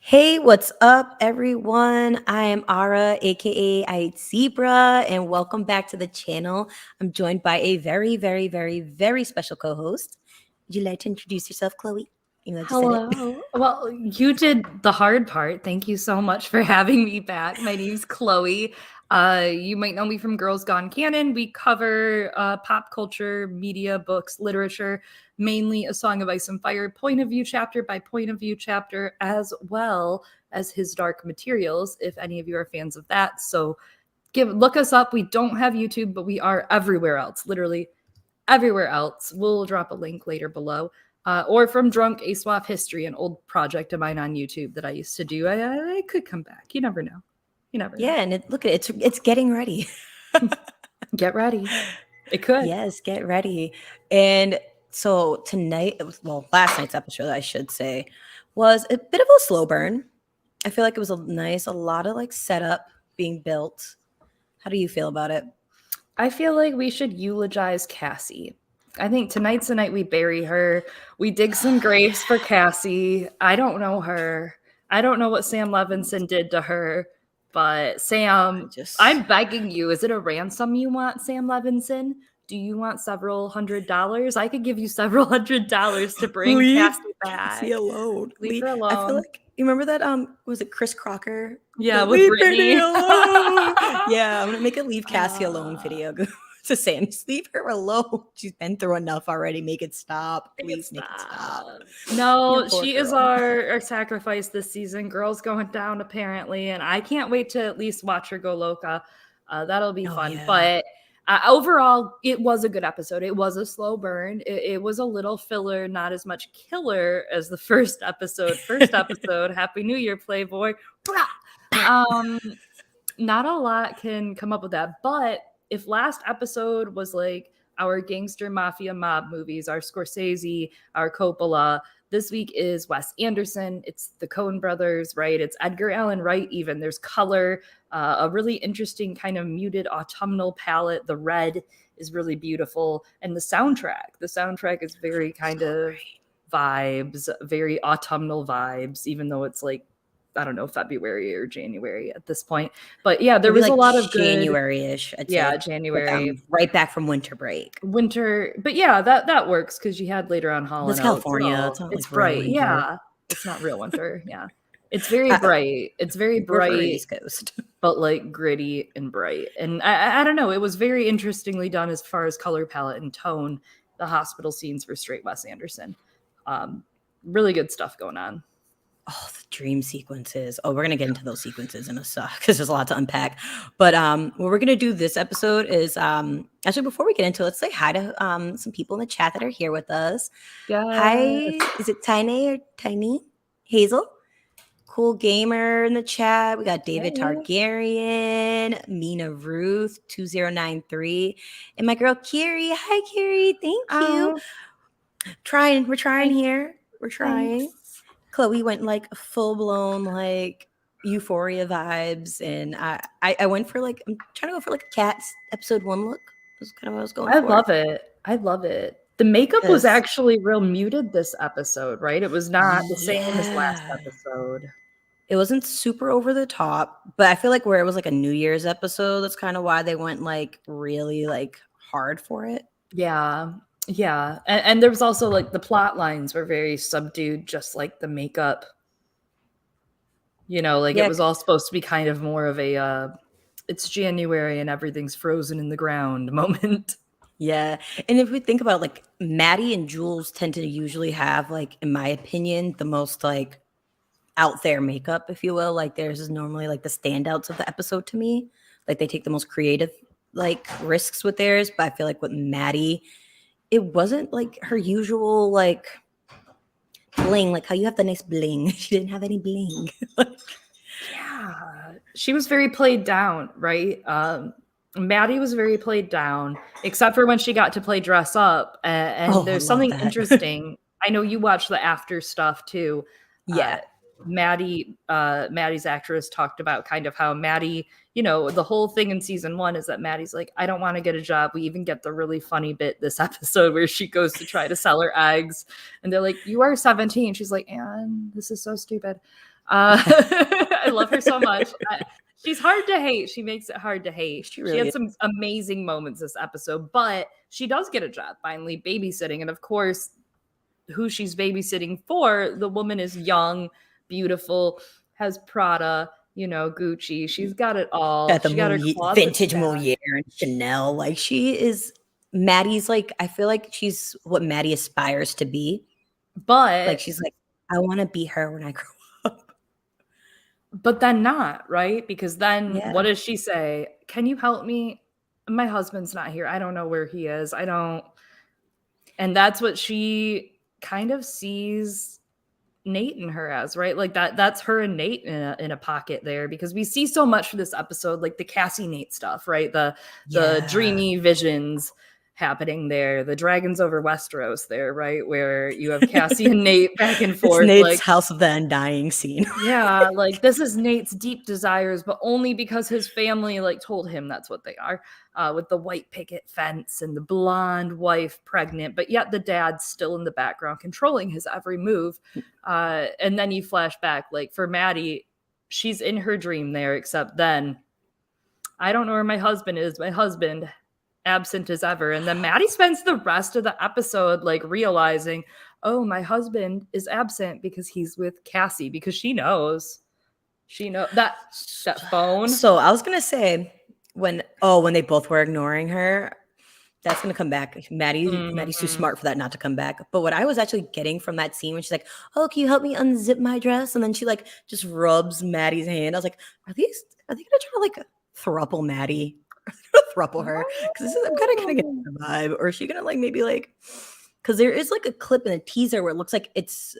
Hey, what's up, everyone? I am Arah, aka I Eat Zebra, and welcome back to the channel. I'm joined by a very special co-host. Would you like to introduce yourself, Chloe? Even though I just said it. Hello. Well, you did the hard part. Thank you so much for having me back. My name's Chloe. You might know me from Girls Gone Canon. We cover pop culture, media, books, literature, mainly A Song of Ice and Fire, point of view chapter by point of view chapter, as well as His Dark Materials, if any of you are fans of that. So look us up. We don't have YouTube, but we are everywhere else, literally everywhere else. We'll drop a link later below. Or from Drunk A Swap History, an old project of mine on YouTube that I used to do. I could come back. You never know. You never know. Yeah, and look at it. It's getting ready. Get ready. It could. Yes, get ready. And so tonight, last night's episode, I should say, was a bit of a slow burn. I feel like it was a lot of like setup being built. How do you feel about it? I feel like we should eulogize Cassie. I think tonight's the night we bury her. We dig some graves for Cassie. I don't know her. I don't know what Sam Levinson did to her. But Sam, I'm begging you, is it a ransom you want, Sam Levinson? Do you want several $100s? I could give you several $100 to bring Cassie back. Cassie alone. Leave her alone. I feel like you remember that was it Chris Crocker? Yeah, with Brittany. Yeah, I'm gonna make a leave Cassie alone video. To Sam, just leave her alone. She's been through enough already. Make it stop. Please make it stop. No, she is our sacrifice this season. Girl's going down apparently, and I can't wait to at least watch her go loca. That'll be fun. Yeah. But overall, it was a good episode. It was a slow burn. It was a little filler, not as much killer as the first episode. Happy New Year, Playboy. Not a lot can come up with that, but if last episode was like our gangster mafia mob movies, our Scorsese, our Coppola, this week is Wes Anderson. It's the Coen brothers, right? It's Edgar Allan Wright even. There's color, a really interesting kind of muted autumnal palette. The red is really beautiful. And the soundtrack is very kind of vibes, very autumnal vibes, even though it's like, I don't know, February or January at this point. But yeah, there was like a lot of January-ish. January. Right back from winter break. But yeah, that works because you had later on Holland. It's California. It's bright. Yeah. It's not real winter. Yeah. It's very bright. It's very bright. East Coast. But like gritty and bright. And I don't know. It was very interestingly done as far as color palette and tone. The hospital scenes were straight Wes Anderson. Really good stuff going on. Oh, the dream sequences. Oh, we're going to get into those sequences in a sec because there's a lot to unpack. But what we're going to do this episode is actually before we get into it, let's say hi to some people in the chat that are here with us. Yeah. Hi. Is it Tiny? Hazel? Cool Gamer in the chat. We got David Targaryen, Mina Ruth 2093, and my girl Kiri. Hi, Kiri. Thank you. We're trying here. We're trying. Thanks. Chloe went like full-blown like Euphoria vibes, and I went for like, I'm trying to go for like a Cats episode 1 look. That's kind of what I was going for. I love it. The makeup was actually real muted this episode, right? It was not the same as last episode. It wasn't super over the top, but I feel like where it was like a New Year's episode, that's kind of why they went like really like hard for it. Yeah. Yeah. And there was also like the plot lines were very subdued, just like the makeup. You know, like it was all supposed to be kind of more of a it's January and everything's frozen in the ground moment. Yeah. And if we think about like Maddie and Jules tend to usually have like, in my opinion, the most like out there makeup, if you will. Like theirs is normally like the standouts of the episode to me. Like they take the most creative like risks with theirs. But I feel like with Maddie, it wasn't like her usual like bling, like how you have the nice bling. She didn't have any bling. Yeah, she was very played down, right? Maddie was very played down, except for when she got to play dress up. And there's something interesting. I know you watch the after stuff too. Yeah. Maddie's actress talked about kind of how Maddie, you know, the whole thing in season 1 is that Maddie's like, I don't want to get a job. We even get the really funny bit this episode where she goes to try to sell her eggs and they're like, you are 17. She's like, and this is so stupid. I love her so much. She's hard to hate. She makes it hard to hate. She She had really some amazing moments this episode, but she does get a job finally babysitting. And of course, who she's babysitting for, the woman is young, beautiful, has Prada, Gucci. She's got it all. got the She got her closet vintage stacked. Moliere and Chanel. Like she is Maddie's like, I feel like she's what Maddie aspires to be. But Like she's like, I want to be her when I grow up. But then not, right? Because then Yeah. what does she say? Can you help me? My husband's not here. I don't know where he is. And that's what she kind of sees Nate in her as, right? Like that's her and Nate in a pocket there, because we see so much for this episode, like the Cassie-Nate stuff, right? The dreamy visions happening there, the dragons over Westeros there, right? Where you have Cassie and Nate back and forth. It's Nate's like House of the Undying scene. yeah, like this is Nate's deep desires, but only because his family like told him that's what they are, with the white picket fence and the blonde wife pregnant, but yet the dad's still in the background controlling his every move. And then you flash back, like for Maddie, she's in her dream there, except then I don't know where my husband is. My husband absent as ever. And then Maddie spends the rest of the episode like realizing, oh, my husband is absent because he's with Cassie, because she knows that phone. So I was gonna say when they both were ignoring her, that's gonna come back. Maddie's too smart for that not to come back. But what I was actually getting from that scene when she's like, "Oh, can you help me unzip my dress?" and then she like just rubs Maddie's hand. I was like, are they gonna try to like throuple Maddie? Throuple her? Because I'm kind of getting the vibe. Or is she gonna like maybe like? Because there is like a clip in a teaser where it looks like it's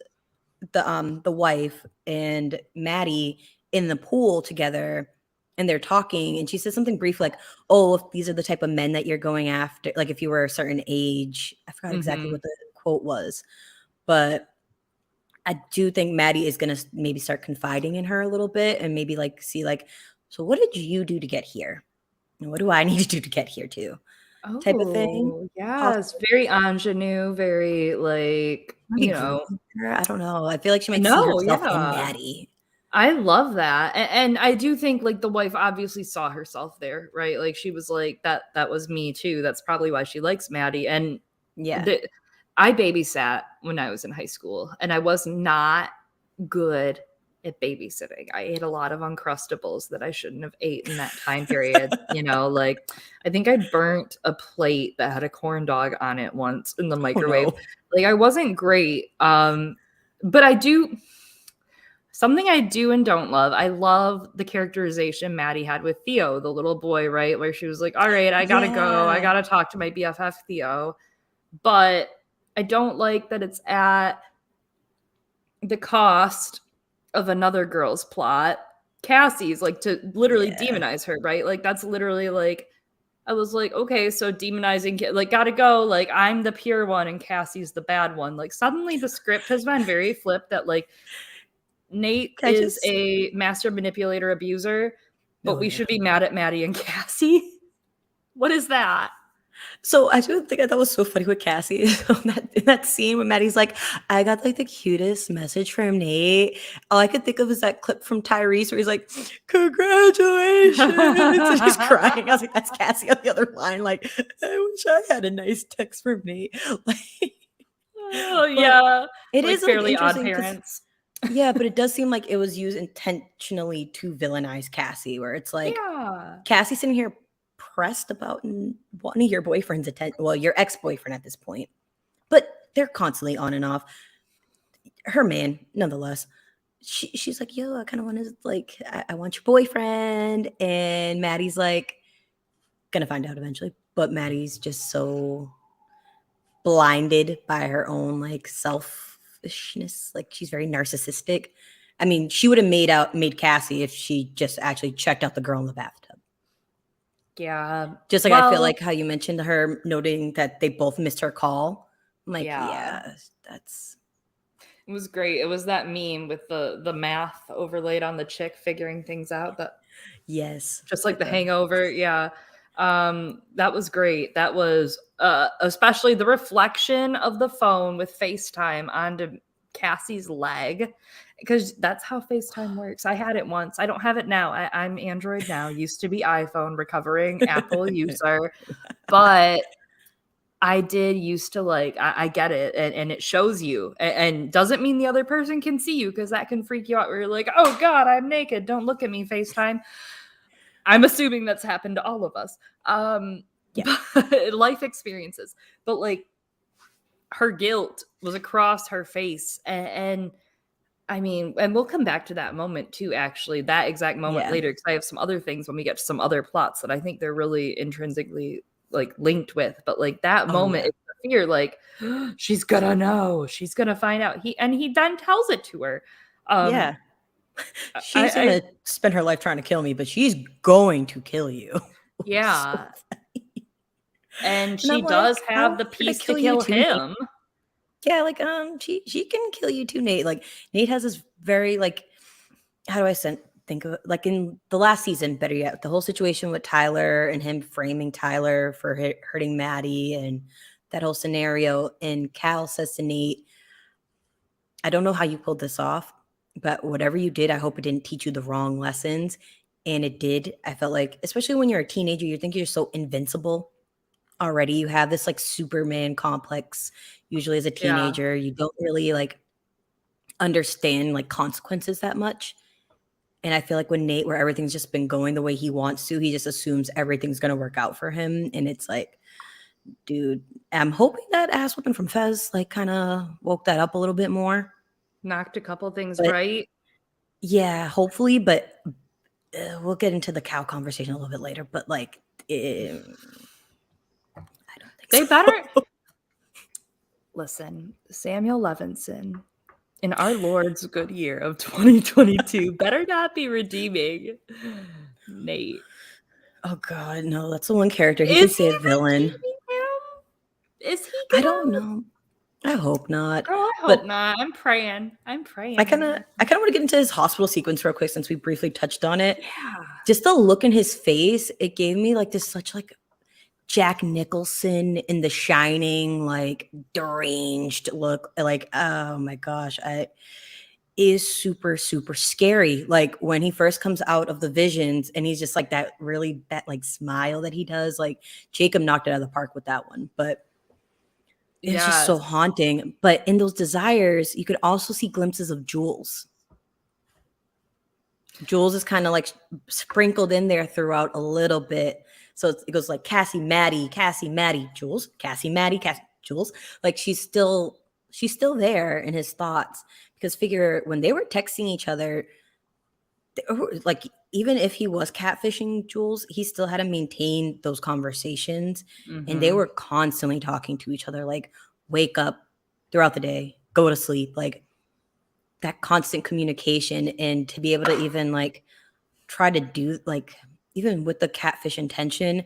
the wife and Maddie in the pool together, and they're talking, and she says something brief like, "Oh, if these are the type of men that you're going after, like if you were a certain age." I forgot exactly what the quote was, but I do think Maddie is gonna maybe start confiding in her a little bit, and maybe like see like, so what did you do to get here? And what do I need to do to get here too? Type of thing. Yes, very ingenue, very like, I don't know. I feel like she might see No, herself in yeah. Maddie. I love that. And I do think like the wife obviously saw herself there, right? Like she was like, that was me too. That's probably why she likes Maddie. And Yeah. I babysat when I was in high school, and I was not good at babysitting. I ate a lot of Uncrustables that I shouldn't have ate in that time period. Like I think I burnt a plate that had a corn dog on it once in the microwave. no. Like I wasn't great. But something I do and don't love. I love the characterization Maddie had with Theo, the little boy, right? Where she was like, all right, I gotta go. I gotta talk to my BFF Theo. But I don't like that it's at the cost of another girl's plot. Cassie's, like, to literally demonize her, right? Like that's literally like, I was like, okay, so demonizing, like, gotta go. Like, I'm the pure one and Cassie's the bad one. Like, suddenly the script has been very flipped that, like, Nate is a master manipulator abuser, but we should be mad at Maddie and Cassie. What is that? So I do think I thought was so funny with Cassie in that scene when Maddie's like, I got like the cutest message from Nate. All I could think of is that clip from Tyrese where he's like, congratulations. And he's crying. I was like, that's Cassie on the other line. Like, I wish I had a nice text from Nate. Like, oh yeah. It like is Fairly like, Odd Parents. Yeah, but it does seem like it was used intentionally to villainize Cassie, where it's like Cassie's sitting here pressed about one of your boyfriend's attention. Well, your ex-boyfriend at this point, but they're constantly on and off. Her man, nonetheless, she's like, yo, I kind of want to like, I want your boyfriend. And Maddie's like, gonna find out eventually. But Maddie's just so blinded by her own like selfishness. Like she's very narcissistic. I mean, she would have made Cassie if she just actually checked out the girl in the bathtub. Yeah. Just like I feel like how you mentioned her noting that they both missed her call. I'm like, that's. It was great. It was that meme with the math overlaid on the chick figuring things out. That just like the Hangover. Yeah. That was great. That was especially the reflection of the phone with FaceTime onto Cassie's leg, because that's how FaceTime works. I had it once. I don't have it now. I'm Android now. Used to be iPhone, recovering Apple user. But I did used to like, I get it. And it shows you and doesn't mean the other person can see you, because that can freak you out where you're like, oh God, I'm naked. Don't look at me, FaceTime. I'm assuming that's happened to all of us. Life experiences. But like, her guilt was across her face. And I mean, and we'll come back to that moment too, actually, that exact moment later, because I have some other things when we get to some other plots that I think they're really intrinsically like linked with. But like that moment, it's the fear, like, she's gonna know, she's gonna find out. He then tells it to her. She's gonna spend her life trying to kill me, but she's going to kill you. Yeah. And she does have the piece to kill him. Yeah, like she can kill you too, Nate. Like Nate has this very like, how do I think of it? Like in the last season, better yet, the whole situation with Tyler and him framing Tyler for hurting Maddie and that whole scenario. And Cal says to Nate, I don't know how you pulled this off, but whatever you did, I hope it didn't teach you the wrong lessons. And it did. I felt like, especially when you're a teenager, you think you're so invincible already. You have this like Superman complex. Usually as a teenager, you don't really like understand like consequences that much. And I feel like with Nate, where everything's just been going the way he wants to, he just assumes everything's going to work out for him. And it's like, dude, I'm hoping that ass whipping from Fez like kind of woke that up a little bit more. Knocked a couple things right. Yeah, hopefully. But we'll get into the cow conversation a little bit later. But like, I don't think they so. better listen. Samuel Levinson, in our Lord's good year of 2022, better not be redeeming Nate. Oh God, no! That's the one character he can say a villain. Is he? I don't know. I hope not. Girl, I hope not. I'm praying. I kind of want to get into his hospital sequence real quick since we briefly touched on it. Yeah. Just the look in his face, it gave me like this such like Jack Nicholson in The Shining, like deranged look. Like, oh my gosh, is super, super scary. Like when he first comes out of the visions and he's just like that really that like smile that he does. Like Jacob knocked it out of the park with that one, but it's just so haunting. But in those desires, you could also see glimpses of Jules. Jules is kind of like sprinkled in there throughout a little bit. So it goes like Cassie-Maddy, Jules, Cassie-Maddy, Jules. Like she's still there in his thoughts, because figure when they were texting each other, like even if he was catfishing Jules, he still had to maintain those conversations. And they were constantly talking to each other, like wake up throughout the day, go to sleep, like that constant communication. And to be able to even like try to do like, even with the catfish intention,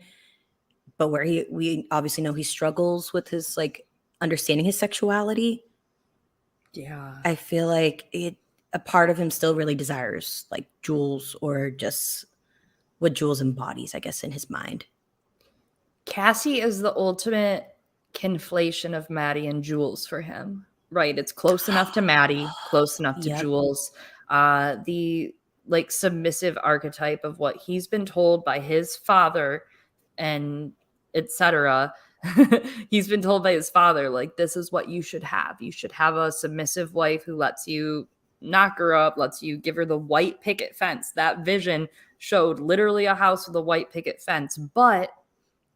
but where we obviously know he struggles with his like understanding his sexuality. Yeah. I feel like a part of him still really desires like Jules, or just what Jules embodies, I guess, in his mind. Cassie is the ultimate conflation of Maddie and Jules for him, right? It's close enough to Maddie, close enough to Jules. The like submissive archetype of what he's been told by his father and etc. He's been told by his father, like, this is what you should have. You should have a submissive wife who lets you knock her up, lets you give her the white picket fence. That vision showed literally a house with a white picket fence. But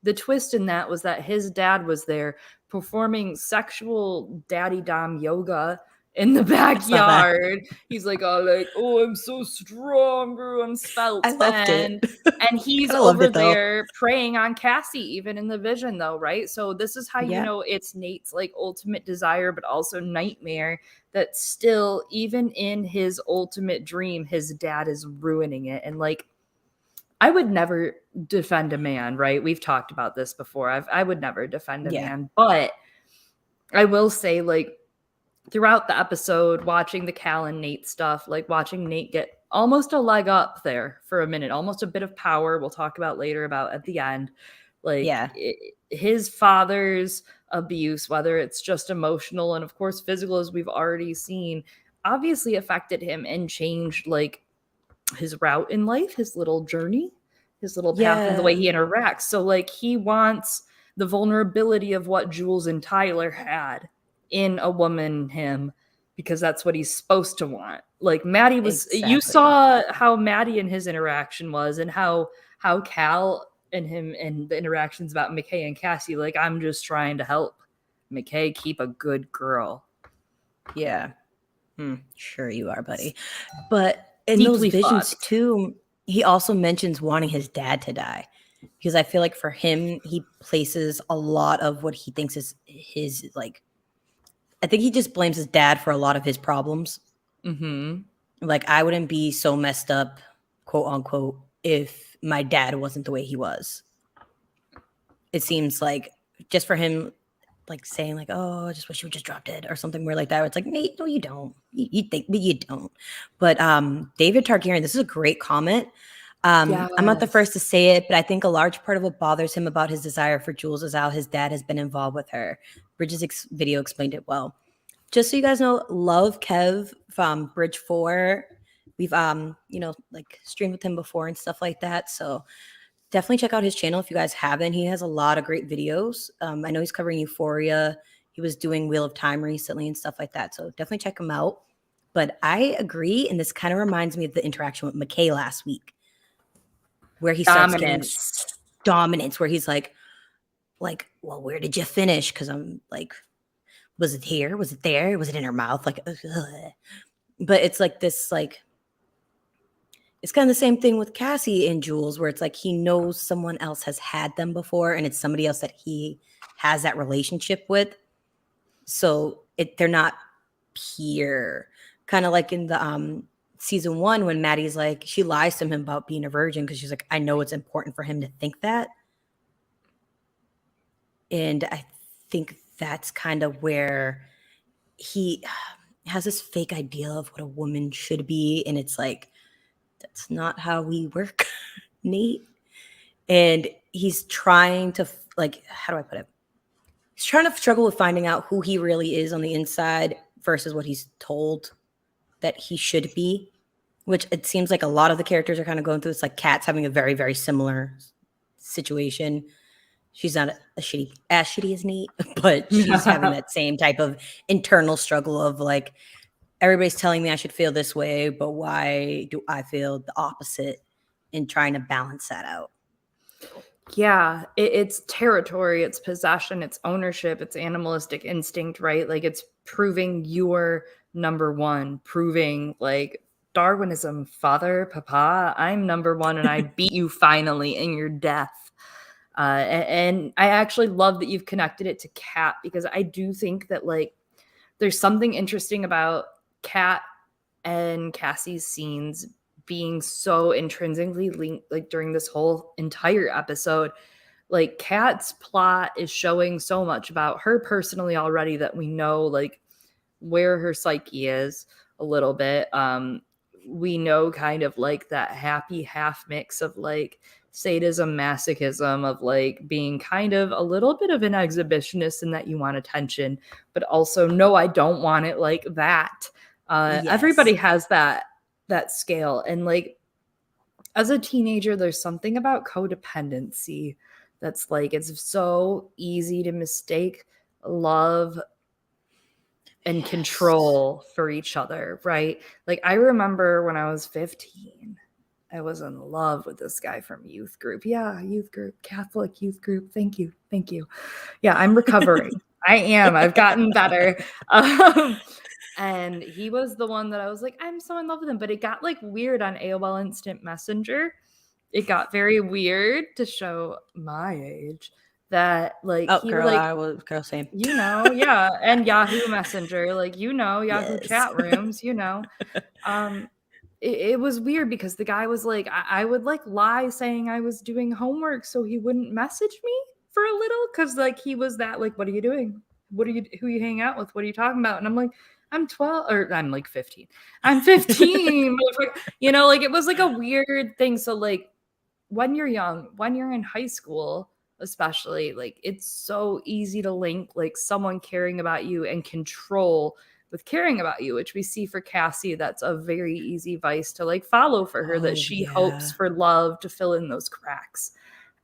the twist in that was that his dad was there performing sexual daddy dom yoga in the backyard. He's like, oh, I'm so strong, bro. I'm spelt. I loved it. And he's over there preying on Cassie, even in the vision, though, right? So this is how you know it's Nate's like ultimate desire, but also nightmare, that still, even in his ultimate dream, his dad is ruining it. And like, I would never defend a man, right? We've talked about this before. I would never defend a man, but I will say, like, throughout the episode, watching the Cal and Nate stuff, like watching Nate get almost a leg up there for a minute, almost a bit of power we'll talk about later about at the end. Like, his father's abuse, whether it's just emotional and of course physical, as we've already seen, obviously affected him and changed like his route in life, his little journey, his little path, and the way he interacts. So like he wants the vulnerability of what Jules and Tyler had in a woman, him, because that's what he's supposed to want. Like Maddie was, you saw how Maddie and his interaction was, and how Cal and him and the interactions about McKay and Cassie. Like, I'm just trying to help McKay keep a good girl. Yeah. Sure you are, buddy. But in those visions too, he also mentions wanting his dad to die, because I feel like for him, he places a lot of what he thinks is his, like, I think he just blames his dad for a lot of his problems. Like, I wouldn't be so messed up, quote unquote, if my dad wasn't the way he was. It seems like just for him, like saying like, oh, I just wish you would just drop dead or something weird like that. It's like, Nate, no, you don't. You think, but you don't. But David Targaryen, this is a great comment. I'm not the first to say it, but I think a large part of what bothers him about his desire for Jules is how his dad has been involved with her. Bridges' video explained it well. Just so you guys know, love Kev from Bridge 4. We've like streamed with him before and stuff like that. So definitely check out his channel if you guys haven't. He has a lot of great videos. I know he's covering Euphoria. He was doing Wheel of Time recently and stuff like that. So definitely check him out. But I agree, and this kind of reminds me of the interaction with McKay last week, where he starts getting dominance, where he's like, well, where did you finish? Because I'm like, was it here? Was it there? Was it in her mouth? Like, ugh. But it's like this, like, it's kind of the same thing with Cassie and Jules, where it's like he knows someone else has had them before, and it's somebody else that he has that relationship with. So they're not pure. Kind of like in the season 1 when Maddie's like, she lies to him about being a virgin because she's like, I know it's important for him to think that. And I think that's kind of where he has this fake idea of what a woman should be. And it's like, that's not how we work, Nate. And he's trying to, like, how do I put it? He's trying to struggle with finding out who he really is on the inside versus what he's told that he should be, which it seems like a lot of the characters are kind of going through. It's like Kat's having a very, very similar situation. She's not as shitty as Nate, but she's having that same type of internal struggle of like, everybody's telling me I should feel this way, but why do I feel the opposite, and trying to balance that out. Yeah, it's territory, it's possession, it's ownership, it's animalistic instinct, right? Like it's proving you're number one, proving like Darwinism, father, papa, I'm number one and I beat you finally in your death. And I actually love that you've connected it to Kat, because I do think that like there's something interesting about Kat and Cassie's scenes being so intrinsically linked, like during this whole entire episode. Like Kat's plot is showing so much about her personally already that we know like where her psyche is a little bit. We know kind of like that happy half mix of like sadism, masochism, of like being kind of a little bit of an exhibitionist in that you want attention, but also no, I don't want it like that. Everybody has that scale. And like as a teenager, there's something about codependency that's like, it's so easy to mistake love and control for each other, right? Like I remember when I was 15, I was in love with this guy from youth group. Yeah, youth group, Catholic youth group. Thank you. Yeah, I'm recovering. I am. I've gotten better. And he was the one that I was like, I'm so in love with him. But it got like weird on AOL Instant Messenger. It got very weird to show my age that like he girl, like, I was girl same. You know, yeah. And Yahoo Messenger, like, you know, Yahoo chat rooms, you know. It was weird because the guy was like, I would like lie saying I was doing homework so he wouldn't message me for a little, because like he was that like, what are you doing? Who are you hanging out with? What are you talking about? And I'm like, I'm 12 or I'm like 15. I'm 15. You know, like it was like a weird thing. So like when you're young, when you're in high school, especially, like it's so easy to link like someone caring about you and control with caring about you, which we see for Cassie. That's a very easy vice to like follow for her, that she hopes for love to fill in those cracks.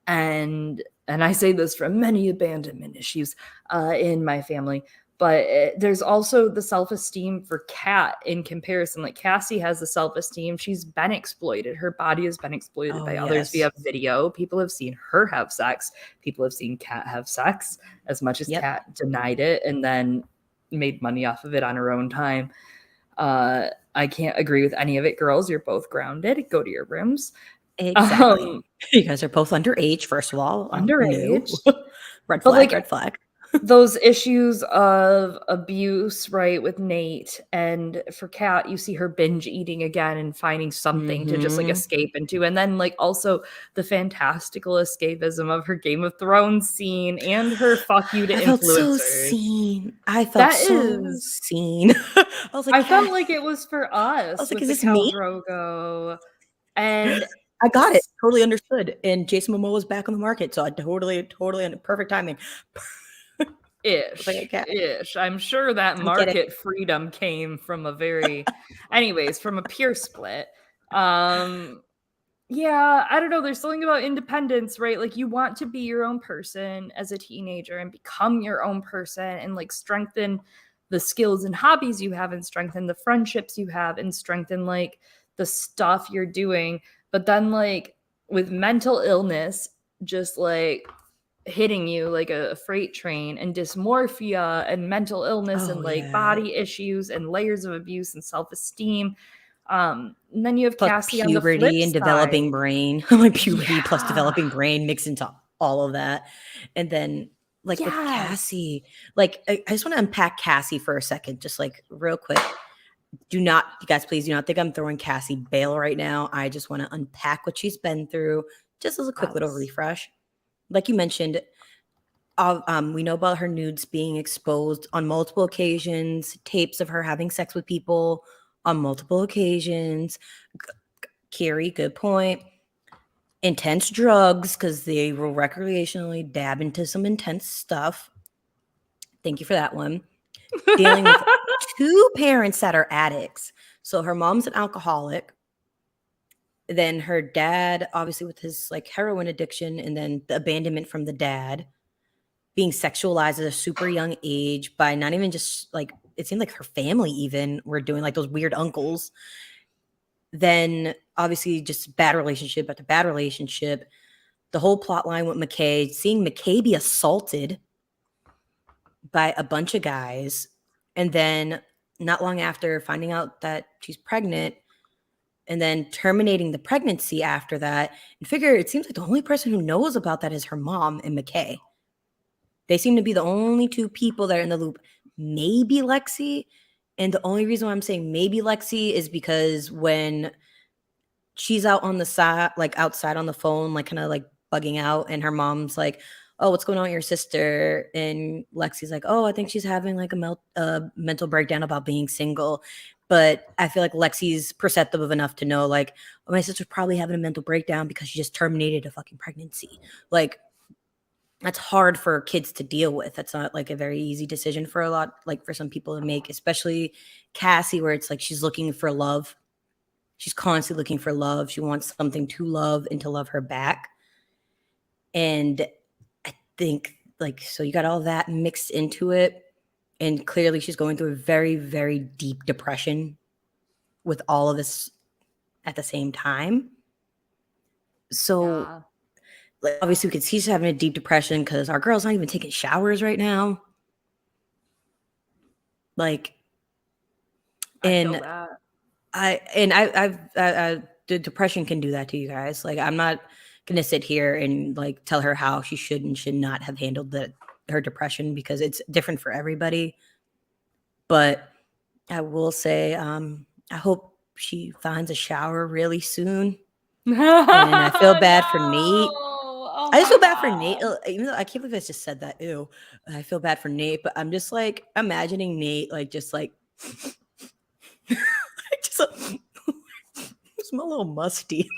And I say this from many abandonment issues in my family, but there's also the self-esteem for Kat in comparison. Like Cassie has the self-esteem. She's been exploited. Her body has been exploited by others via video. People have seen her have sex. People have seen Kat have sex, as much as Kat denied it and then made money off of it on her own time. I can't agree with any of it, girls. You're both grounded. Go to your rooms. Exactly. You guys are both underage, first of all. Underage. Red flag, red flag. Those issues of abuse, right, with Nate, and for Kat, you see her binge eating again and finding something to just like escape into. And then like also the fantastical escapism of her Game of Thrones scene and her fuck you to influencers. I felt so seen. I was like, I felt like it was for us. I was like, with is the this me? Drogo. And I got it. Totally understood. And Jason Momoa was back on the market. So I totally perfect timing. Ish. I'm sure that market freedom came from a very, anyways, from a pure split. Yeah, I don't know. There's something about independence, right? Like you want to be your own person as a teenager and become your own person and like strengthen the skills and hobbies you have and strengthen the friendships you have and strengthen like the stuff you're doing. But then like with mental illness, just like hitting you like a freight train, and dysmorphia and mental illness and like body issues and layers of abuse and self-esteem. And then you have plus Cassie on the flip puberty and developing brain. Like puberty plus developing brain mixed into all of that. And then like with Cassie, like I just want to unpack Cassie for a second, just like real quick. You guys, please do not think I'm throwing Cassie bail right now. I just want to unpack what she's been through just as a quick little refresh. Like you mentioned, we know about her nudes being exposed on multiple occasions, tapes of her having sex with people on multiple occasions. Carrie, good point. Intense drugs, because they will recreationally dab into some intense stuff. Thank you for that one. Dealing with 2 parents that are addicts. So her mom's an alcoholic. Then her dad, obviously with his like heroin addiction, and then the abandonment from the dad, being sexualized at a super young age by not even just like, it seemed like her family even were doing like those weird uncles. Then obviously just bad relationship after bad relationship. The whole plot line with McKay, seeing McKay be assaulted by a bunch of guys. And then not long after finding out that she's pregnant, and then terminating the pregnancy after that, and figure it seems like the only person who knows about that is her mom and McKay. They seem to be the only 2 people that are in the loop. Maybe Lexi. And the only reason why I'm saying maybe Lexi is because when she's out on the side, like outside on the phone, like kind of like bugging out, and her mom's like, oh, what's going on with your sister? And Lexi's like, oh, I think she's having like a mental breakdown about being single. But I feel like Lexi's perceptive enough to know, like, oh, my sister's probably having a mental breakdown because she just terminated a fucking pregnancy. Like, that's hard for kids to deal with. That's not like a very easy decision for for some people to make, especially Cassie, where it's like she's looking for love. She's constantly looking for love. She wants something to love and to love her back. And I think like, so you got all that mixed into it. And clearly she's going through a very, very deep depression with all of this at the same time. So like, obviously we could see she's having a deep depression because our girl's not even taking showers right now. Like, and the depression can do that to you guys. Like, I'm not gonna sit here and like tell her how she should and should not have handled her depression, because it's different for everybody. But I will say, I hope she finds a shower really soon. And I feel bad for Nate. Oh, I just feel bad for Nate. Even though I can't believe I just said that. Ew. I feel bad for Nate, but I'm just like imagining Nate like just like smell a little musty.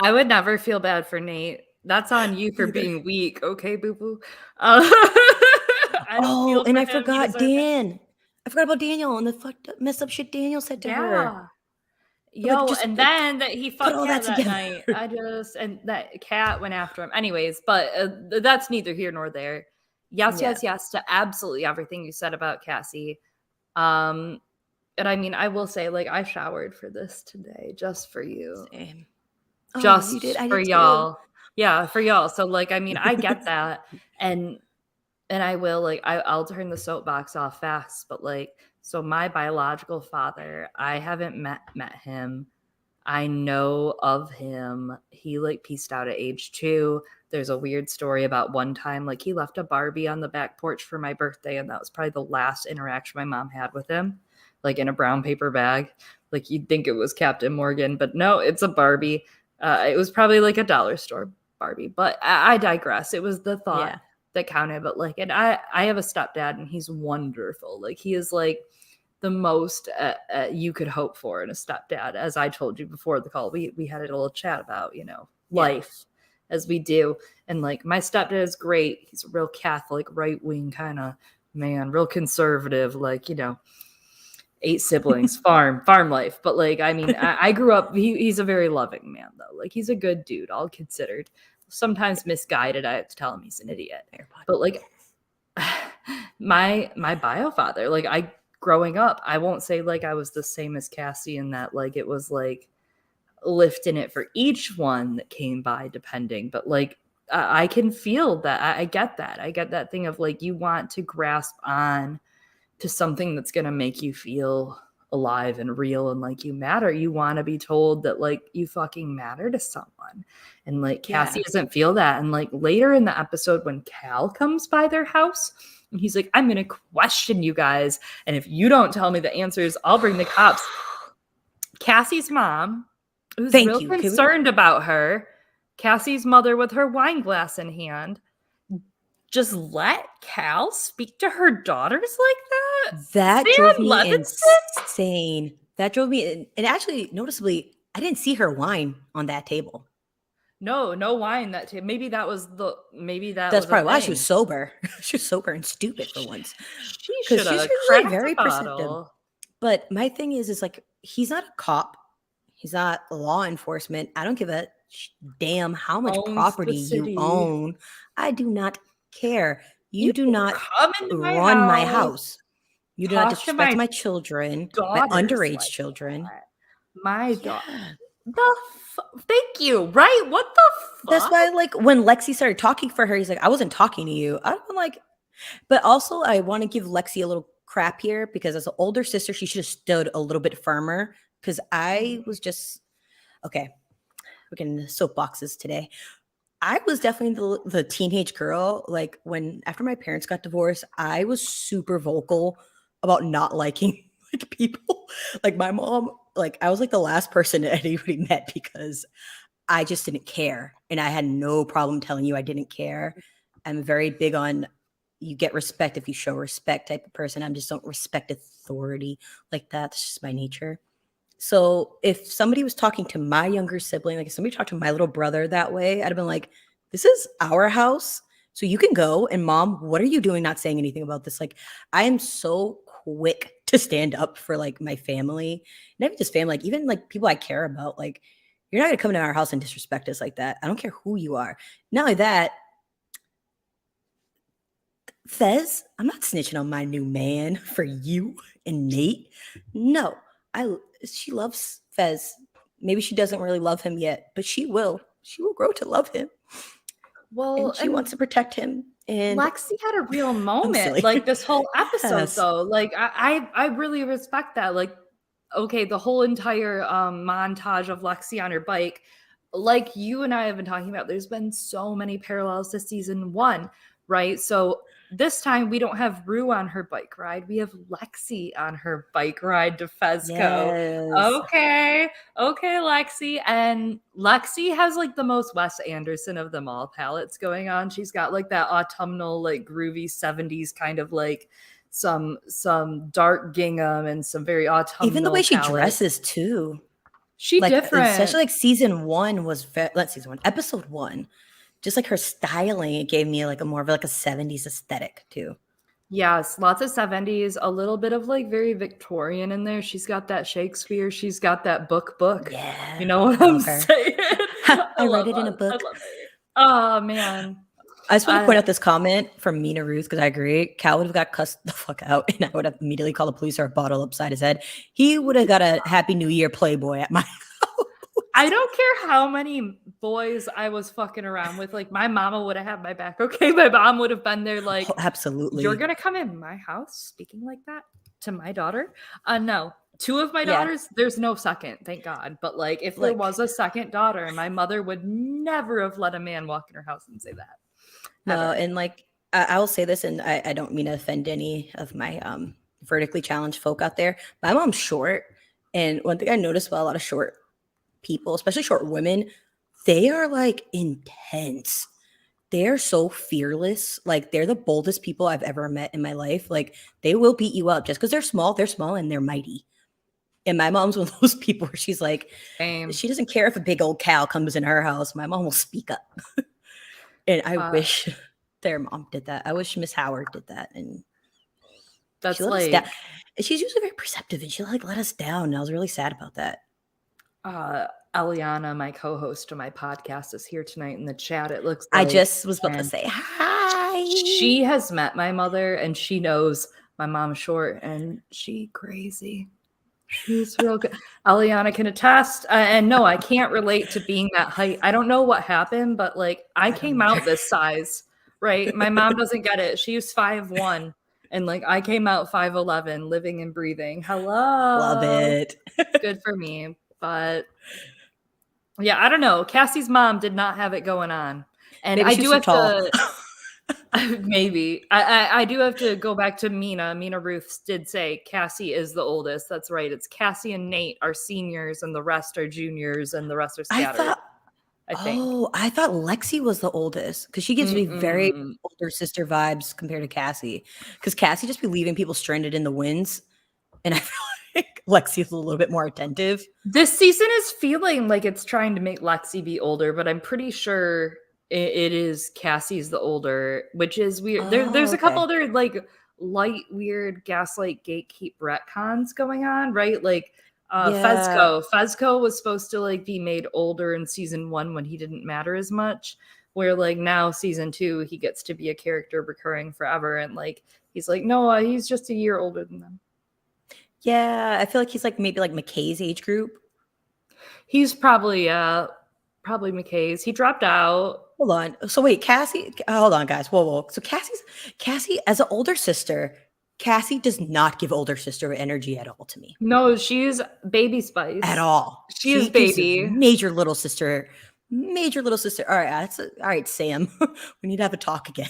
I would never feel bad for Nate. That's on you for being weak, okay, boo boo. I don't feel and for I him. He forgot deserved it. Dan. I forgot about Daniel and the fucked up, messed up shit Daniel said to her. Yeah. But like, Yo, just and then that he put fucked all that Cat that together. night. And that cat went after him. Anyways, but that's neither here nor there. Yes, Yeah. yes, yes to absolutely everything you said about Cassie. And I mean, I will say, like, I showered for this today just for you. Same. Oh, Just you did? I for did too. y'all. Yeah, for y'all. So, like, I mean, I get that. And I will, like, I'll turn the soapbox off fast, but like, so my biological father, I haven't met him. I know of him. He like pieced out at age 2. There's a weird story about one time, like he left a Barbie on the back porch for my birthday, and that was probably the last interaction my mom had with him, like in a brown paper bag. Like you'd think it was Captain Morgan, but no, it's a Barbie. It was probably like a dollar store Barbie, but I digress. It was the thought that counted. But like, and I have a stepdad, and he's wonderful. Like he is like the most you could hope for in a stepdad. As I told you before the call, we had a little chat about, you know, life as we do. And like my stepdad is great. He's a real Catholic, right-wing kind of man, real conservative, like, you know, 8 siblings, farm life. But like, I mean, I grew up, he's a very loving man though. Like he's a good dude, all considered. Sometimes misguided. I have to tell him he's an idiot. But like my bio father, like I growing up, I won't say like I was the same as Cassie in that like it was like lifting it for each one that came by depending, but like I can feel that. I get that. I get that thing of like you want to grasp on to something that's going to make you feel alive and real and like you matter. You want to be told that like you fucking matter to someone. And like Cassie doesn't feel that. And like later in the episode when Cal comes by their house and he's like, I'm going to question you guys. And if you don't tell me the answers, I'll bring the cops. Cassie's mom, who's real concerned about her, Cassie's mother with her wine glass in hand, just let Cal speak to her daughters like that? That drove me insane. That drove me, and actually, noticeably, I didn't see her wine on that table. No wine that table. Maybe that was That's probably why she was sober. She was sober and stupid for once. She should have cracked very perceptive. But my thing is like he's not a cop. He's not law enforcement. I don't give a damn how much property you own. I do not care. You do not run my house. You do not disrespect my children, my underage children. My daughter. Thank you. Right? What the fuck? That's why, like, when Lexi started talking for her, he's like, I wasn't talking to you. I'm like, but also I want to give Lexi a little crap here because as an older sister, she should have stood a little bit firmer because I was just, okay, we're getting the soapboxes today. I was definitely the teenage girl. Like when after my parents got divorced, I was super vocal about not liking like people. Like my mom, like I was like the last person that anybody met because I just didn't care. And I had no problem telling you I didn't care. I'm very big on you get respect if you show respect type of person. I just don't respect authority like that. That's just my nature. So if somebody was talking to my younger sibling, like if somebody talked to my little brother that way, I'd have been like, this is our house. So you can go. And mom, what are you doing not saying anything about this? Like, I am so quick to stand up for like my family. Not even just family, like even like people I care about. Like, you're not going to come to our house and disrespect us like that. I don't care who you are. Not only that, Fez, I'm not snitching on my new man for you and Nate. No, she loves Fez. Maybe she doesn't really love him yet, but she will. She will grow to love him. Well, and she wants to protect him. And Lexi had a real moment, like this whole episode, though. Like I really respect that. Like, okay, the whole entire montage of Lexi on her bike, like you and I have been talking about. There's been so many parallels to season 1, right? So this time we don't have Rue on her bike ride. We have Lexi on her bike ride to Fezco. Yes. Okay, Lexi. And Lexi has like the most Wes Anderson of them all palettes going on. She's got like that autumnal, like groovy 70s kind of like some dark gingham and some very autumnal. Even the way she dresses too. She like, different. Especially like season 1 was not season 1, episode 1. just like her styling, it gave me like a more of like a 70s aesthetic too. Yes, lots of 70s, a little bit of like very Victorian in there. She's got that Shakespeare, she's got that book. Yeah. You know what I I'm love her. saying? I read love it in a us. I book. love her. Oh man. I just want to I point out this comment from Mina Ruth because I agree. Cal would have got cussed the fuck out, and I would have immediately called the police or a bottle upside his head. He would have got a Happy New Year Playboy at my house. I don't care how many boys I was fucking around with. Like my mama would have had my back. Okay, my mom would have been there. Like, Oh, absolutely. you're gonna come in my house speaking like that to my daughter? No. Two of my Yeah. daughters, there's no second, thank God. But like, if there Like- was a second daughter, my mother would never have let a man walk in her house and say that. No, Ever. and like I will say this, and I don't mean to offend any of my vertically challenged folk out there. My mom's short, and one thing I noticed about a lot of short people, especially short women, they are like intense. They're so fearless. Like they're the boldest people I've ever met in my life. Like they will beat you up just because they're small and they're mighty. And my mom's one of those people where she's like, Same. she doesn't care if a big old cow comes in her house. My mom will speak up. And I wish their mom did that. I wish Miss Howard did that. And that's she let us like down. She's usually very perceptive, and she like let us down. And I was really sad about that. Eliana, my co-host of my podcast, is here tonight in the chat. It looks like I just was about to say hi. She has met my mother, and she knows my mom's short, and she crazy. She's real good. Eliana can attest. And no, I can't relate to being that height. I don't know what happened, but like I came out this size, right? My mom doesn't get it. She's 5'1", and like I came out 5'11", living and breathing. Hello. Love it. Good for me. But yeah, I don't know. Cassie's mom did not have it going on. And Maybe I she do was have too tall. to maybe. I do have to go back to Mina. Mina Ruth did say Cassie is the oldest. That's right. It's Cassie and Nate are seniors, and the rest are juniors, and the rest are scattered. I think. I thought Lexi was the oldest because she gives me very Mm-mm. older sister vibes compared to Cassie. Because Cassie just be leaving people stranded in the winds, and I feel like Lexi is a little bit more attentive. This season is feeling like it's trying to make Lexi be older, but I'm pretty sure it is Cassie's the older, which is weird. There's a couple other like light, weird gaslight gatekeep retcons going on, right? Like Fezco was supposed to like be made older in season 1 when he didn't matter as much, where like now season 2 he gets to be a character recurring forever, and like he's like, no, he's just a year older than them. Yeah, I feel like he's like maybe like McKay's age group. He's probably McKay's. He dropped out. Hold on. So wait, Cassie. Hold on, guys. Whoa. So Cassie as an older sister. Cassie does not give older sister energy at all to me. No, she's baby Spice. At all. She is baby. Major little sister. All right, all right, Sam. We need to have a talk again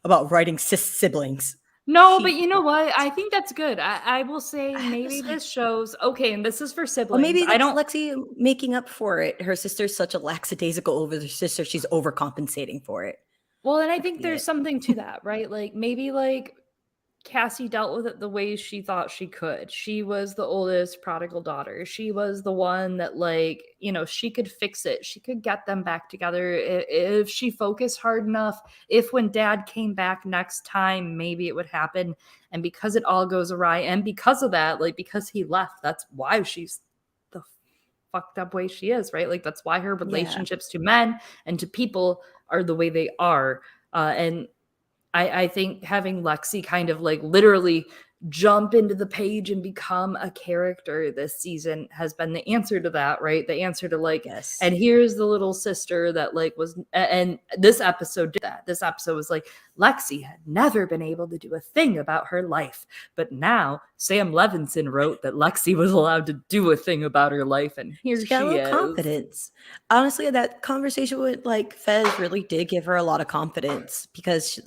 about writing cis siblings. No, but you know what? I think that's good. I will say maybe this shows okay, and this is for siblings. Well, maybe that's Lexi making up for it. Her sister's such a lackadaisical over her sister, she's overcompensating for it. Well, and I think there's something to that, right? Like maybe like Cassie dealt with it the way she thought she could. She was the oldest prodigal daughter. She was the one that like, you know, she could fix it. She could get them back together if she focused hard enough. If when dad came back next time, maybe it would happen. And because it all goes awry, and because of that, like because he left, that's why she's the fucked up way she is, right? Like that's why her relationships to men and to people are the way they are. And I think having Lexi kind of like literally jump into the page and become a character this season has been the answer to that, right? The answer to like, yes. And here's the little sister that like was, and this episode did that. This episode was like, Lexi had never been able to do a thing about her life. But now Sam Levinson wrote that Lexi was allowed to do a thing about her life. And here she got a little is. Confidence. Honestly, that conversation with like Fez really did give her a lot of confidence because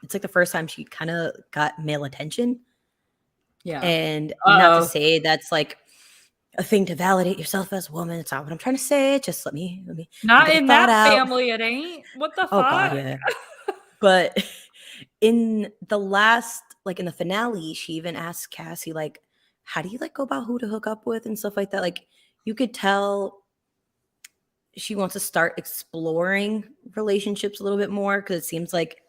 it's like the first time she kind of got male attention. Yeah. And not to say that's like a thing to validate yourself as a woman. It's not what I'm trying to say. Just let me not in that family, it ain't. What the fuck? Oh God, yeah. But in the last, like in the finale, she even asked Cassie, like, how do you like go about who to hook up with and stuff like that? Like you could tell she wants to start exploring relationships a little bit more, because it seems like,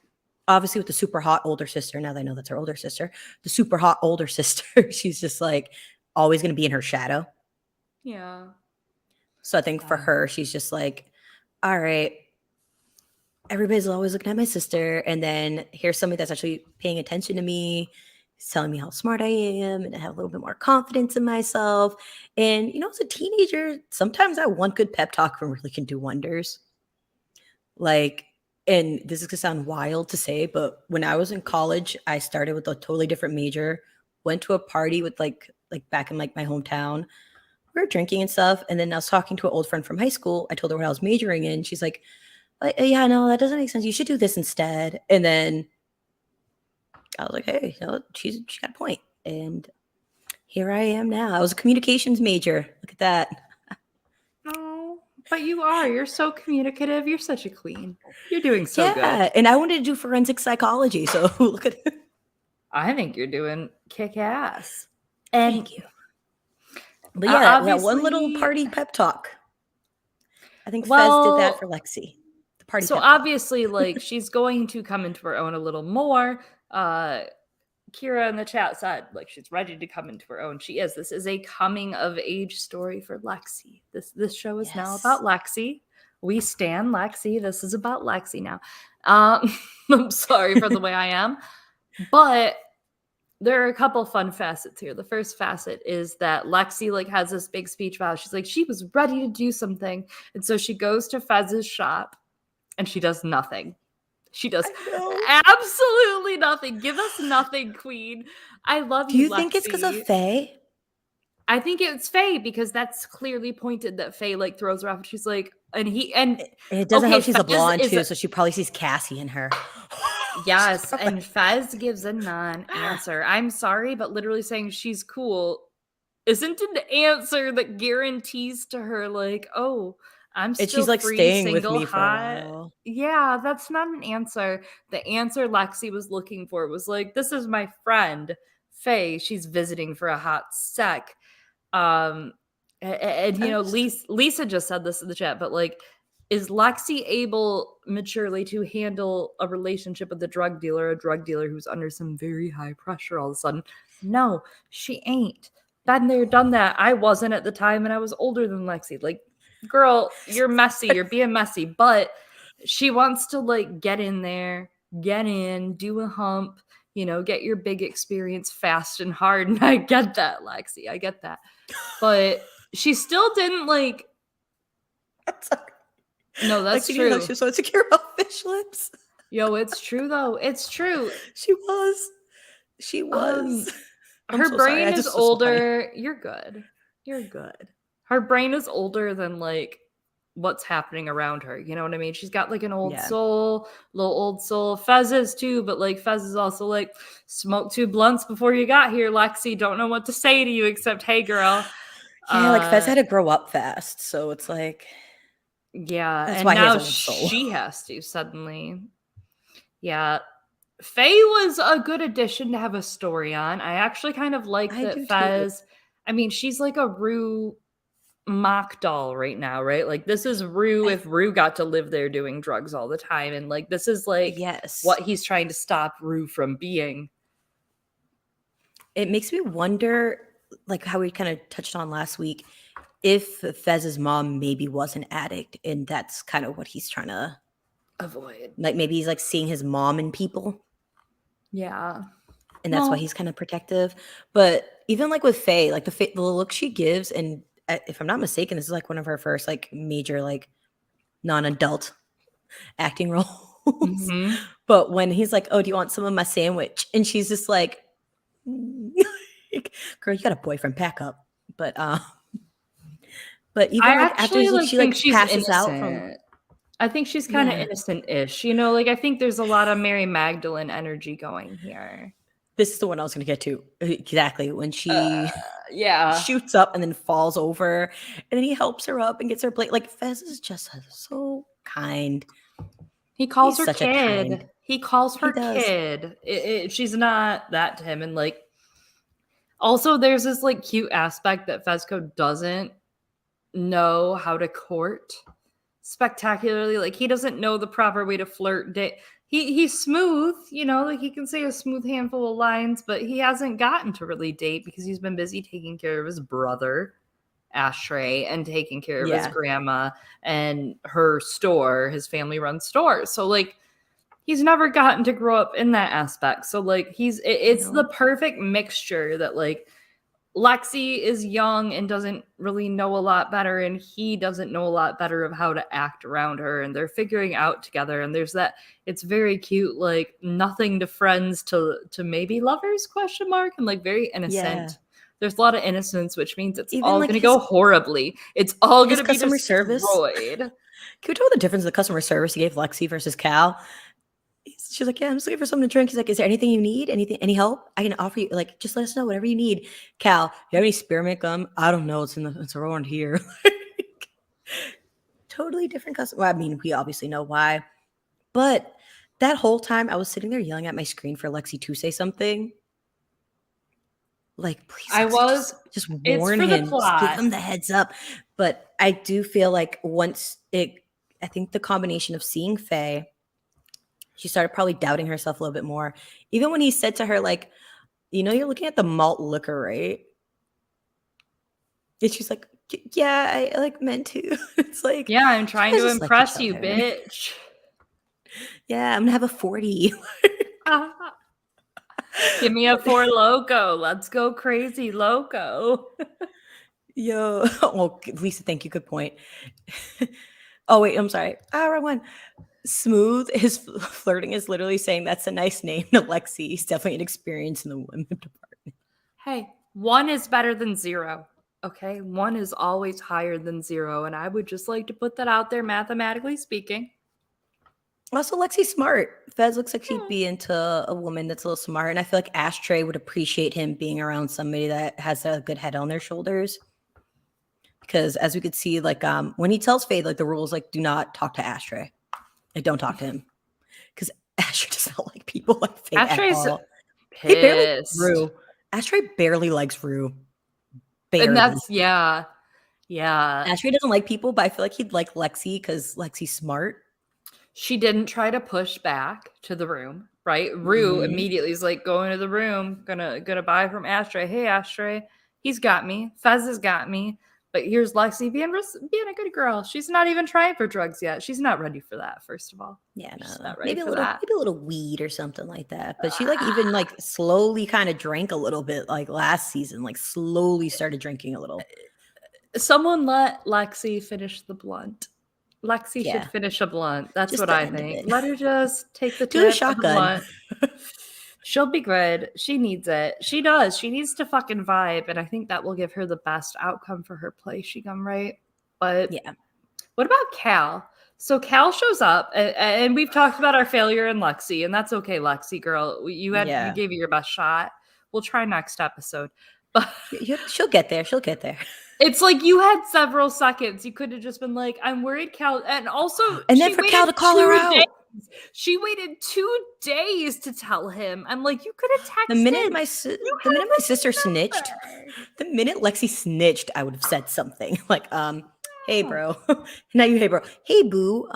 obviously with the super hot older sister, now that I know that's her older sister, the super hot older sister, she's just like always going to be in her shadow. Yeah. So I think for her, she's just like, all right, everybody's always looking at my sister, and then here's somebody that's actually paying attention to me. He's telling me how smart I am and I have a little bit more confidence in myself. And, as a teenager, sometimes that one good pep talk really can do wonders. Like, and this is going to sound wild to say, but when I was in college, I started with a totally different major, went to a party with like back in like my hometown. We were drinking and stuff. And then I was talking to an old friend from high school. I told her what I was majoring in. She's like, yeah, no, that doesn't make sense. You should do this instead. And then I was like, hey, she got a point. And here I am now. I was a communications major. Look at that. Oh, but you are. You're so communicative. You're such a queen. You're doing so good. Yeah, and I wanted to do forensic psychology. So look at it. I think you're doing kick-ass. Thank you. But yeah, that one little party pep talk. I think Fez did that for Lexi. The party. So obviously, like, she's going to come into her own a little more. Kira in the chat said, like, she's ready to come into her own. She is. This is a coming of age story for Lexi. This show is now about Lexi. We stan Lexi. This is about Lexi now. I'm sorry for the way I am, but there are a couple fun facets here. The first facet is that Lexi like has this big speech about, she's like, she was ready to do something. And so she goes to Fez's shop and she does nothing. She does absolutely nothing. Give us nothing, queen. I love you, Lexi. Do you think it's because of Faye? I think it's Faye, because that's clearly pointed that Faye like throws her off and she's like, and it doesn't help she's a blonde too, so she probably sees Cassie in her. Yes, and Fez gives a non-answer. I'm sorry, but literally saying she's cool isn't an answer that guarantees to her like, oh, I'm still she's like free, staying single, with me for hot. a while. Yeah, that's not an answer. The answer Lexi was looking for was like, this is my friend Faye. She's visiting for a hot sec. And Lisa just said this in the chat, but like, is Lexi able maturely to handle a relationship with a drug dealer who's under some very high pressure all of a sudden? No, she ain't. Been there, done that. I wasn't at the time, and I was older than Lexi. Like, girl, you're messy. You're being messy. But she wants to like get in there, get in, do a hump, get your big experience fast and hard. And I get that, Lexi. I get that. But she still didn't like. No, that's Lexi, true. She was so insecure about fish lips. Yo, it's true though. It's true. She was. Her brain is older. You're good. Her brain is older than like what's happening around her. You know what I mean? She's got like an old soul, little old soul. Fez is too, but like Fez is also like, smoke 2 blunts before you got here, Lexi. Don't know what to say to you except, hey, girl. Yeah, like Fez had to grow up fast, so it's like. Yeah, that's and why now he has a soul. She has to suddenly. Yeah. Faye was a good addition to have a story on. I actually kind of like that Fez. Too. I mean, she's like a Rue mock doll right now, right? Like, this is Rue if Rue got to live there doing drugs all the time. And like, this is like what he's trying to stop Rue from being. It makes me wonder, like how we kind of touched on last week, if Fez's mom maybe was an addict, and that's kind of what he's trying to avoid. Like, maybe he's like seeing his mom in people. Yeah. And that's why he's kind of protective. But even like with Faye, like the look she gives, and if I'm not mistaken, this is like one of her first like major like non-adult acting roles. Mm-hmm. But when he's like, oh, do you want some of my sandwich? And she's just like, girl, you got a boyfriend, pack up. But even like after she like passes out from, I think she's kind of innocent-ish, like I think there's a lot of Mary Magdalene energy going here. This is the one I was going to get to. Exactly. When she shoots up and then falls over, and then he helps her up and gets her plate. Like, Fez is just so kind. He calls her kid. He calls her kid. She's not that to him. And like, also there's this like cute aspect that Fezco doesn't know how to court. spectacularly. Like, he doesn't know the proper way to flirt. He's smooth, you know, like he can say a smooth handful of lines, but he hasn't gotten to really date because he's been busy taking care of his brother, Ashtray, and taking care of his grandma and her store, his family run store. So like, he's never gotten to grow up in that aspect. So like, it's the perfect mixture that like, Lexi is young and doesn't really know a lot better, and he doesn't know a lot better of how to act around her, and they're figuring out together. And there's that, it's very cute, like nothing to friends to maybe lovers ? And like very innocent. Yeah. There's a lot of innocence, which means it's Even all like going to go horribly. It's all going to be customer service. destroyed. Can we talk about the difference in the customer service he gave Lexi versus Cal? She's like, yeah, I'm just looking for something to drink. He's like, is there anything you need? Anything, any help? I can offer you. Like, just let us know whatever you need. Cal, you have any spearmint gum? I don't know. It's around here. Totally different customer. Well, I mean, we obviously know why. But that whole time I was sitting there yelling at my screen for Lexi to say something. Like, please, I Lexi, was just warn him. Just give him the heads up. But I do feel like I think the combination of seeing Faye, she started probably doubting herself a little bit more. Even when he said to her, like, you know, you're looking at the malt liquor, right? And she's like, yeah, I like meant to. It's like, yeah, I'm trying to impress like you, bitch. Yeah, I'm gonna have a 40. Give me a 4 Loco. Let's go crazy, Loco. Yo, oh, Lisa, thank you. Good point. Oh wait, I'm sorry. Wrong one. Smooth. His flirting is literally saying that's a nice name to Lexi. He's definitely an experience in the women department. Hey, 1 is better than 0. Okay, 1 is always higher than 0, and I would just like to put that out there, mathematically speaking. Also, Lexi's smart. Fez looks like she'd be into a woman that's a little smart, and I feel like Ashtray would appreciate him being around somebody that has a good head on their shoulders. Because as we could see, like when he tells Faye, like the rules, like do not talk to Ashtray. Like don't talk to him. Because Ashtray does not like people like Faye Ashtray's at all. pissed. He barely likes Rue. Ashtray barely likes Rue. Barely. And that's, yeah. Ashtray doesn't like people, but I feel like he'd like Lexi because Lexi's smart. She didn't try to push back to the room, right? Rue immediately is like, going to the room, gonna buy from Ashtray. Hey, Ashtray, he's got me. Fez has got me. But here's Lexi being a good girl. She's not even trying for drugs yet. She's not ready for that, first of all. Yeah, no. She's not ready for maybe a little weed or something like that. But she like even like slowly kind of drank a little bit like last season, like slowly started drinking a little. Someone let Lexi finish the blunt. Lexi should finish a blunt. That's just what I think. Let her just take the tip of the blunt. She'll be good. She needs it. She does. She needs to fucking vibe. And I think that will give her the best outcome for her play. She come right. But yeah. What about Cal? So Cal shows up and we've talked about our failure in Lexi, and that's okay, Lexi girl. You gave it your best shot. We'll try next episode. But she'll get there. She'll get there. It's like you had several seconds. You could have just been like, I'm worried Cal. And also, and then for Cal to call her out. She waited 2 days to tell him. I'm like, you could have texted. The minute my sister snitched, the minute Lexi snitched, I would have said something like, hey bro. Now you hey bro. Hey boo.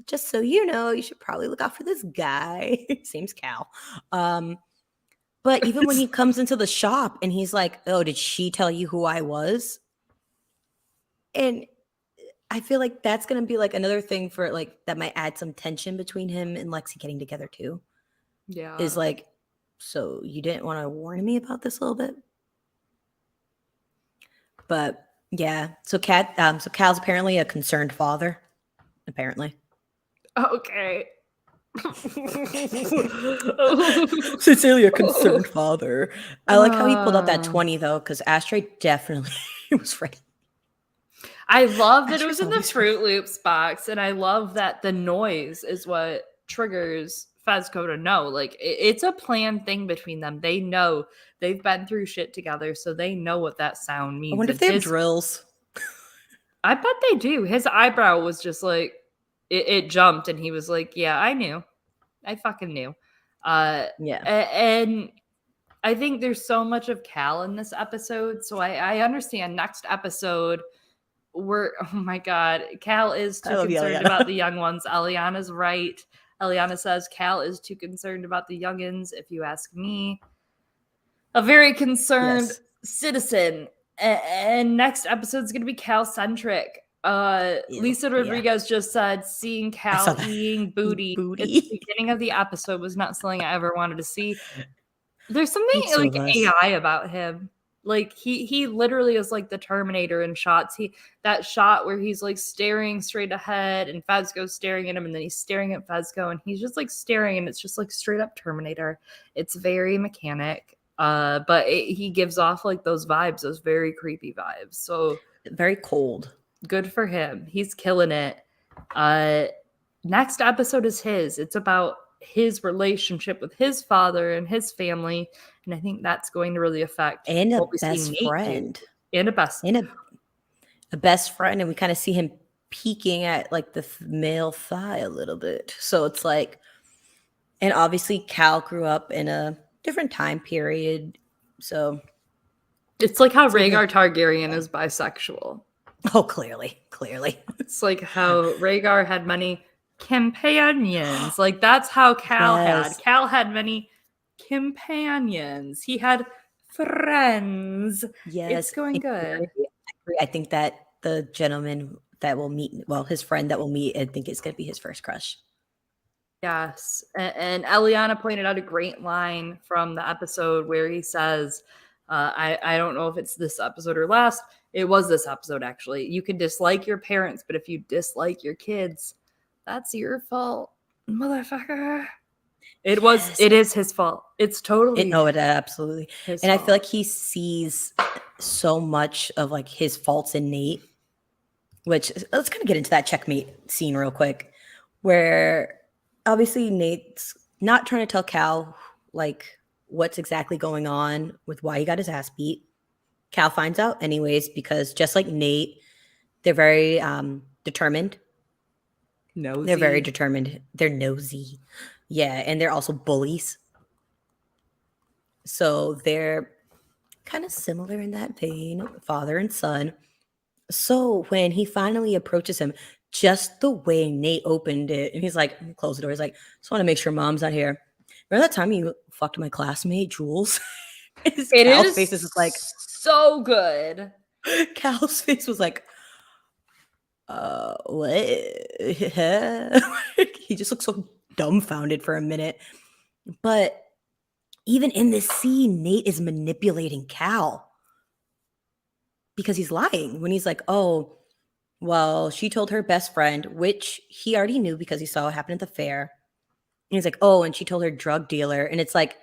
Just so you know, you should probably look out for this guy. Seems Cal. But even when he comes into the shop and he's like, oh, did she tell you who I was? And I feel like that's going to be like another thing for like that might add some tension between him and Lexi getting together too. Yeah. Is like, so you didn't want to warn me about this a little bit? But yeah, so Cal's apparently a concerned father, apparently. Okay. Sincerely a concerned father. I like how he pulled out that 20 though, because Ashtray definitely was ready. I love that it was in the Fruit Loops box, and I love that the noise is what triggers Fezco to know. Like, it's a planned thing between them. They know they've been through shit together, so they know what that sound means. I wonder if they have drills. I bet they do. His eyebrow was just like, it jumped, and he was like, yeah, I knew. I fucking knew. Yeah. And I think there's so much of Cal in this episode, so I understand next episode oh my God, Cal is too love concerned Eliana. about the young ones. Eliana's right. Eliana says Cal is too concerned about the youngins, if you ask me. A very concerned Yes. citizen. And next episode is going to be Cal-centric. Lisa Rodriguez just said seeing Cal eating booty at the beginning of the episode was not something I ever wanted to see. There's something like AI about him. Like he literally is like the Terminator in shots. That shot where he's like staring straight ahead and Fezco's staring at him and then he's staring at Fezco and he's just like staring and it's just like straight up Terminator. It's very mechanic. But he gives off like those vibes, those very creepy vibes. So very cold. Good for him. He's killing it. Next episode is his. It's about his relationship with his father and his family, and I think that's going to really affect and a best friend and a best a best friend, and we kind of see him peeking at like the male thigh a little bit. So it's like, and obviously Cal grew up in a different time period, so it's like how Rhaegar Targaryen is bisexual. Oh, clearly. It's like how Rhaegar had many companions. Like that's how Cal had. Cal had many companions. He had friends. Yes. It's going good. I think that the gentleman that will meet, well, his friend that will meet, I think it's going to be his first crush. Yes. And Eliana pointed out a great line from the episode where he says, I don't know if it's this episode or last. It was this episode, actually. You can dislike your parents, but if you dislike your kids, that's your fault, motherfucker. It is his fault. It's totally. It absolutely. And fault. I feel like he sees so much of like his faults in Nate, which let's kind of get into that checkmate scene real quick, where obviously Nate's not trying to tell Cal like what's exactly going on with why he got his ass beat. Cal finds out anyways, because just like Nate, they're very determined. Nosy. They're very determined. They're nosy. Yeah, and they're also bullies. So they're kind of similar in that vein, father and son. So when he finally approaches him, just the way Nate opened it, and he's like, close the door. He's like, just want to make sure mom's not here. Remember that time you fucked my classmate, Jules? Cal's face is like so good. Cal's face was like, what? He just looked so dumbfounded for a minute. But even in this scene, Nate is manipulating Cal because he's lying when he's like, oh, well, she told her best friend, which he already knew because he saw what happened at the fair. And he's like, oh, and she told her drug dealer. And it's like,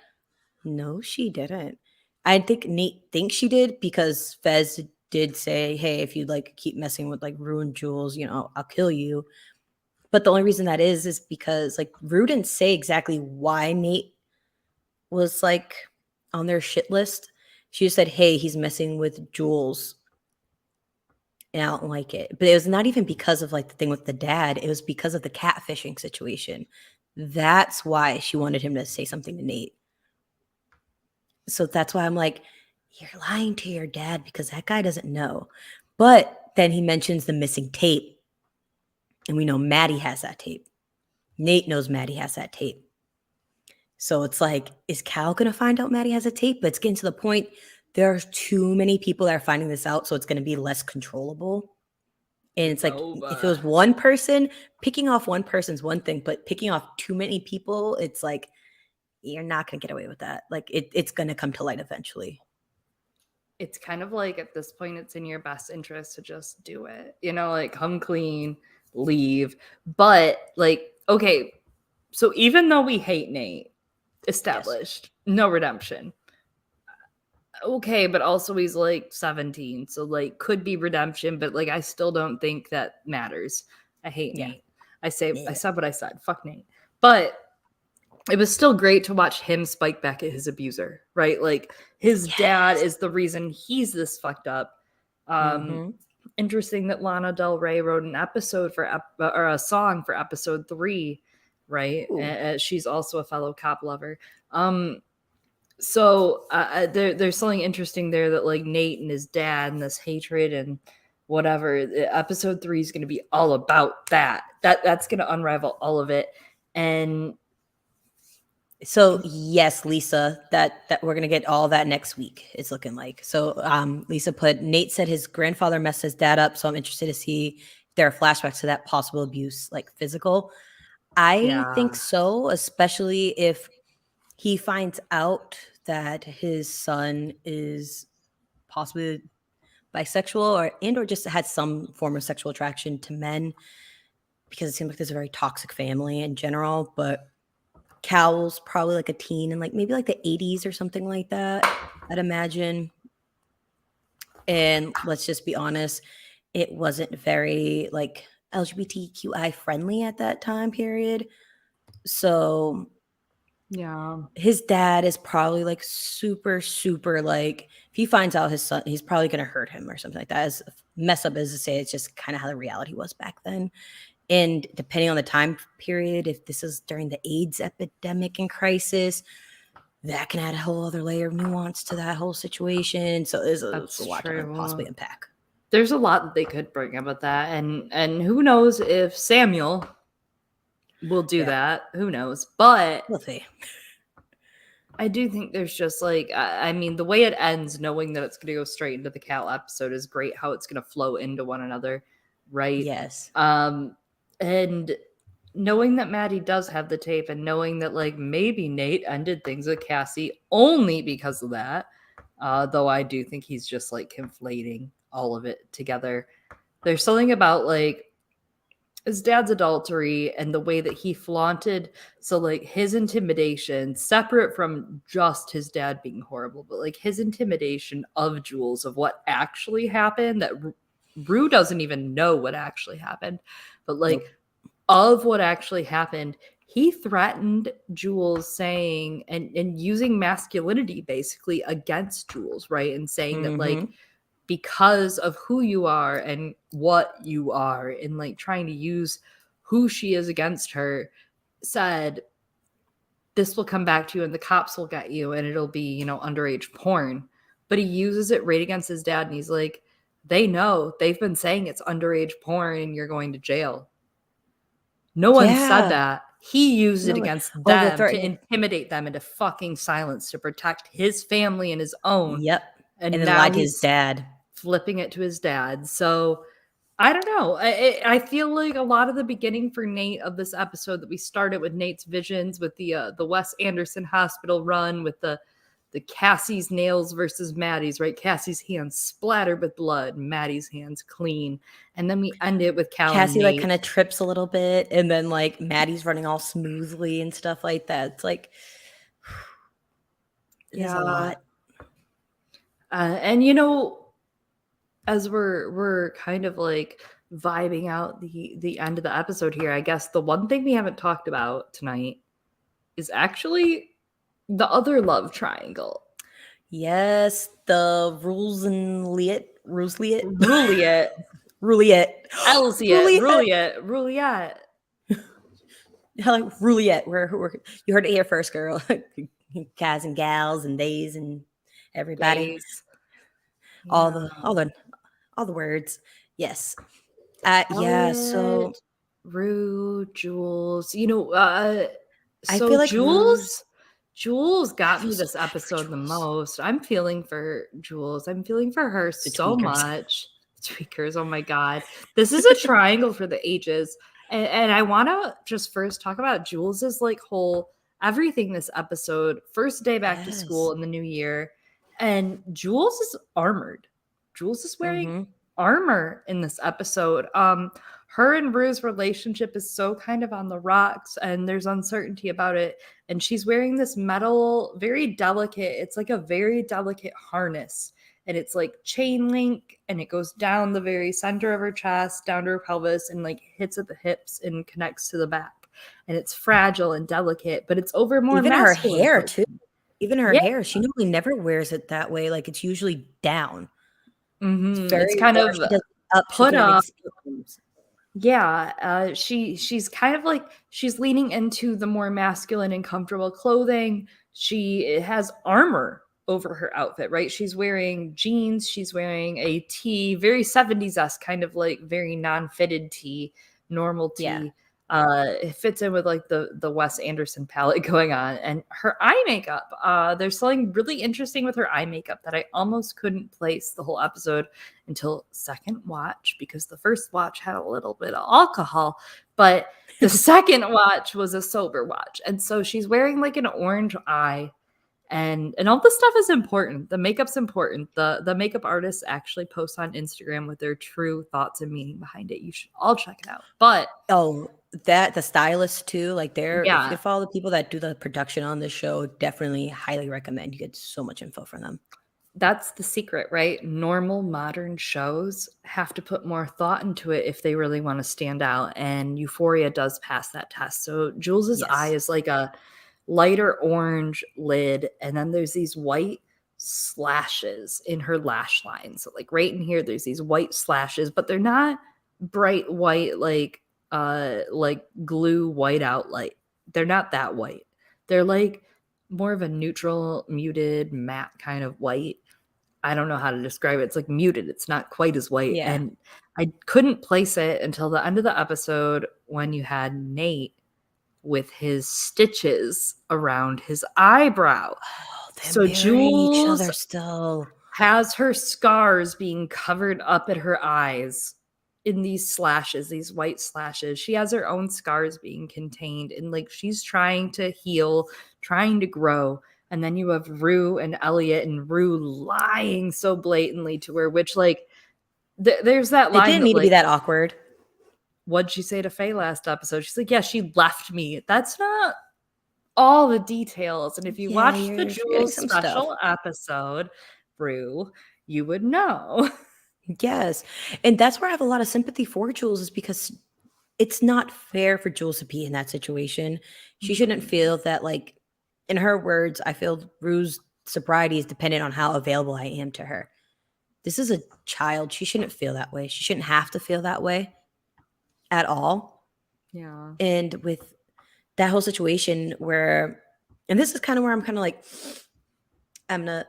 no, she didn't. I think Nate thinks she did because Fez did say, hey, if you like keep messing with like Rue and Jules, you know, I'll kill you. But the only reason that is because like Rue didn't say exactly why Nate was like on their shit list. She just said, hey, he's messing with Jules. And I don't like it. But it was not even because of like the thing with the dad. It was because of the catfishing situation. That's why she wanted him to say something to Nate. So that's why I'm like, you're lying to your dad because that guy doesn't know. But then he mentions the missing tape. And we know Maddie has that tape. Nate knows Maddie has that tape. So it's like, is Cal going to find out Maddie has a tape? But it's getting to the point, there's too many people that are finding this out. So it's going to be less controllable. And it's like, if it was one person, picking off one person's one thing, but picking off too many people, it's like, you're not going to get away with that. Like it's going to come to light eventually. It's kind of like at this point, it's in your best interest to just do it, you know, like come clean, leave. But like, okay, so even though we hate Nate, established, yes, no redemption. Okay, but also he's like 17, so like could be redemption, but like I still don't think that matters. I hate Nate. I said what I said. Fuck Nate. But it was still great to watch him spike back at his abuser, right? Like his dad is the reason he's this fucked up. Interesting that Lana Del Rey wrote an episode or a song for episode 3, right? She's also a fellow cop lover. So there's something interesting there that like Nate and his dad and this hatred and whatever. Episode 3 is going to be all about that. That's going to unravel all of it. And so yes, Lisa, that we're gonna get all that next week. It's looking like. So Lisa put, Nate said his grandfather messed his dad up, so I'm interested to see if there are flashbacks to that possible abuse, like physical. I think so, especially if he finds out that his son is possibly bisexual or just had some form of sexual attraction to men, because it seems like there's a very toxic family in general. But Cal's probably like a teen in like maybe like the 80s or something like that, I'd imagine. And let's just be honest, it wasn't very like LGBTQI friendly at that time period. So yeah, his dad is probably like super, super like, if he finds out his son, he's probably going to hurt him or something like that. As messed up as to say, it's just kind of how the reality was back then. And depending on the time period, if this is during the AIDS epidemic and crisis, that can add a whole other layer of nuance to that whole situation. So there's a lot to possibly unpack. There's a lot that they could bring up with that. And who knows if Samuel will do that. Who knows? But we'll see. I do think there's just like, I mean, the way it ends, knowing that it's going to go straight into the Cal episode is great. How it's going to flow into one another, right? Yes. And knowing that Maddie does have the tape, and knowing that like maybe Nate ended things with Cassie only because of that, though I do think he's just like conflating all of it together. There's something about like his dad's adultery and the way that he flaunted, so like his intimidation, separate from just his dad being horrible, but like his intimidation of Jules, of what actually happened, that Rue doesn't even know what actually happened, but like of what actually happened, he threatened Jules, saying and using masculinity basically against Jules, right? And saying that like, because of who you are and what you are, and like trying to use who she is against her, said, this will come back to you and the cops will get you and it'll be, you know, underage porn. But he uses it right against his dad, and he's like, they know, they've been saying it's underage porn and you're going to jail. No one said that. He used it against them to intimidate them into fucking silence, to protect his family and his own. Yep. And then now lied to his dad, flipping it to his dad. So I don't know. I feel like a lot of the beginning for Nate of this episode, that we started with Nate's visions, with the Wes Anderson hospital run, with the Cassie's nails versus Maddie's, right? Cassie's hands splattered with blood, Maddie's hands clean. And then we end it with Cal Cassie and like kind of trips a little bit, and then like Maddie's running all smoothly and stuff like that. It's like, there's a lot. And you know, as we're kind of like vibing out the end of the episode here, I guess the one thing we haven't talked about tonight is actually the other love triangle. Yes, the Rules-Elliott. Where you heard it here first, girl. Guys and gals and days and everybody. All the words. Yes. So Rue, Jules, you know, I feel like Jules got me this episode the most. I'm feeling for Jules. I'm feeling for her so much. Tweakers, oh my God. This is a triangle for the ages. And I want to just first talk about Jules's like whole everything this episode. First day back to school in the new year. And Jules is armored. Jules is wearing armor in this episode. Her and Rue's relationship is so kind of on the rocks, and there's uncertainty about it. And she's wearing this metal, very delicate, it's like a very delicate harness. And it's like chain link, and it goes down the very center of her chest, down to her pelvis, and like hits at the hips and connects to the back. And it's fragile and delicate, but it's over more even her hair clothing. too. Even her hair, she normally never wears it that way. Like it's usually down. It's kind of put up. Yeah, she's kind of like, she's leaning into the more masculine and comfortable clothing. She has armor over her outfit, right? She's wearing jeans, she's wearing a tee, very 70s-esque, kind of like very non-fitted tee, normal tee. Yeah. It fits in with like the Wes Anderson palette going on. And her eye makeup, there's something really interesting with her eye makeup that I almost couldn't place the whole episode until second watch, because the first watch had a little bit of alcohol, but the second watch was a sober watch. And so she's wearing like an orange eye. And all this stuff is important. The makeup's important. The makeup artists actually post on Instagram with their true thoughts and meaning behind it. You should all check it out. But the stylist too, like if yeah, you follow the people that do the production on this show, definitely highly recommend. You get so much info from them. that's the secret, right? Normal modern shows have to put more thought into it if they really want to stand out. And Euphoria does pass that test. So Jules's eye is like a lighter orange lid, and then there's these white slashes in her lash line. So like right in here, there's these white slashes, but they're not bright white like glue whiteout light. They're not that white. They're like more of a neutral, muted, matte kind of white. I don't know how to describe it. It's like muted. It's not quite as white. Yeah. And I couldn't place it until the end of the episode when you had Nate with his stitches around his eyebrow. So Jules each other still has her scars being covered up at her eyes in these slashes, these white slashes. She has her own scars being contained, and like she's trying to heal, trying to grow. And then you have Rue and Elliott, and Rue lying so blatantly to her, which like there's that line. It didn't need to be that awkward. What'd she say to Faye last episode? She's like, yeah, she left me. That's not all the details. And if you watch the Jules special episode, Rue, you would know. Yes. And that's where I have a lot of sympathy for Jules, is because it's not fair for Jules to be in that situation. She shouldn't feel that, like, in her words, I feel Rue's sobriety is dependent on how available I am to her. This is a child. She shouldn't feel that way. She shouldn't have to feel that way at all. Yeah. And with that whole situation where, and this is kind of where I'm kind of like, I'm going to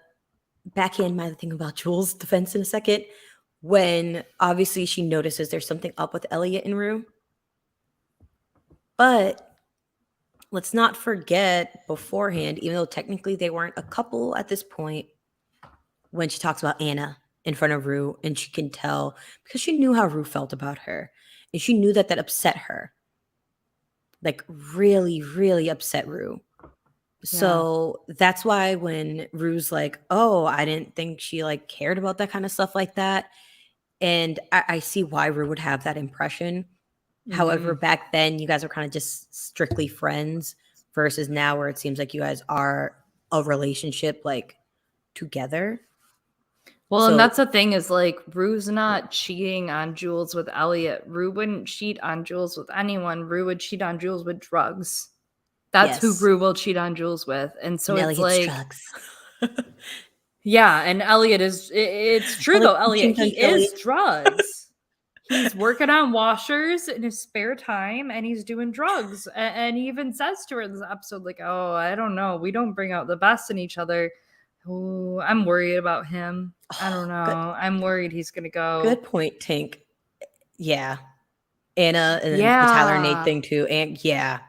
backhand my thing about Jules' defense in a second, when obviously she notices there's something up with Elliott and Rue. But let's not forget beforehand, even though technically they weren't a couple at this point, when she talks about Anna in front of Rue, and she can tell because she knew how Rue felt about her, and she knew that upset her, like really, really upset Rue. So that's why when Rue's like, oh, I didn't think she like cared about that kind of stuff like that. And I see why Rue would have that impression. However, back then you guys were kind of just strictly friends, versus now where it seems like you guys are a relationship, like together. Well, and that's the thing, is like Rue's not cheating on Jules with Elliott. Rue wouldn't cheat on Jules with anyone. Rue would cheat on Jules with drugs. That's who Rue will cheat on Jules with. And so it's like drugs. Yeah, and Elliott is, it's true though, Elliott, he is drugs. He's working on washers in his spare time, and he's doing drugs. And he even says to her in this episode, like, oh, I don't know, we don't bring out the best in each other. Oh, I'm worried about him. I don't know. I'm worried he's going to go. Good point, Tink. Yeah. Anna, and then the Tyler and Nate thing too. And yeah.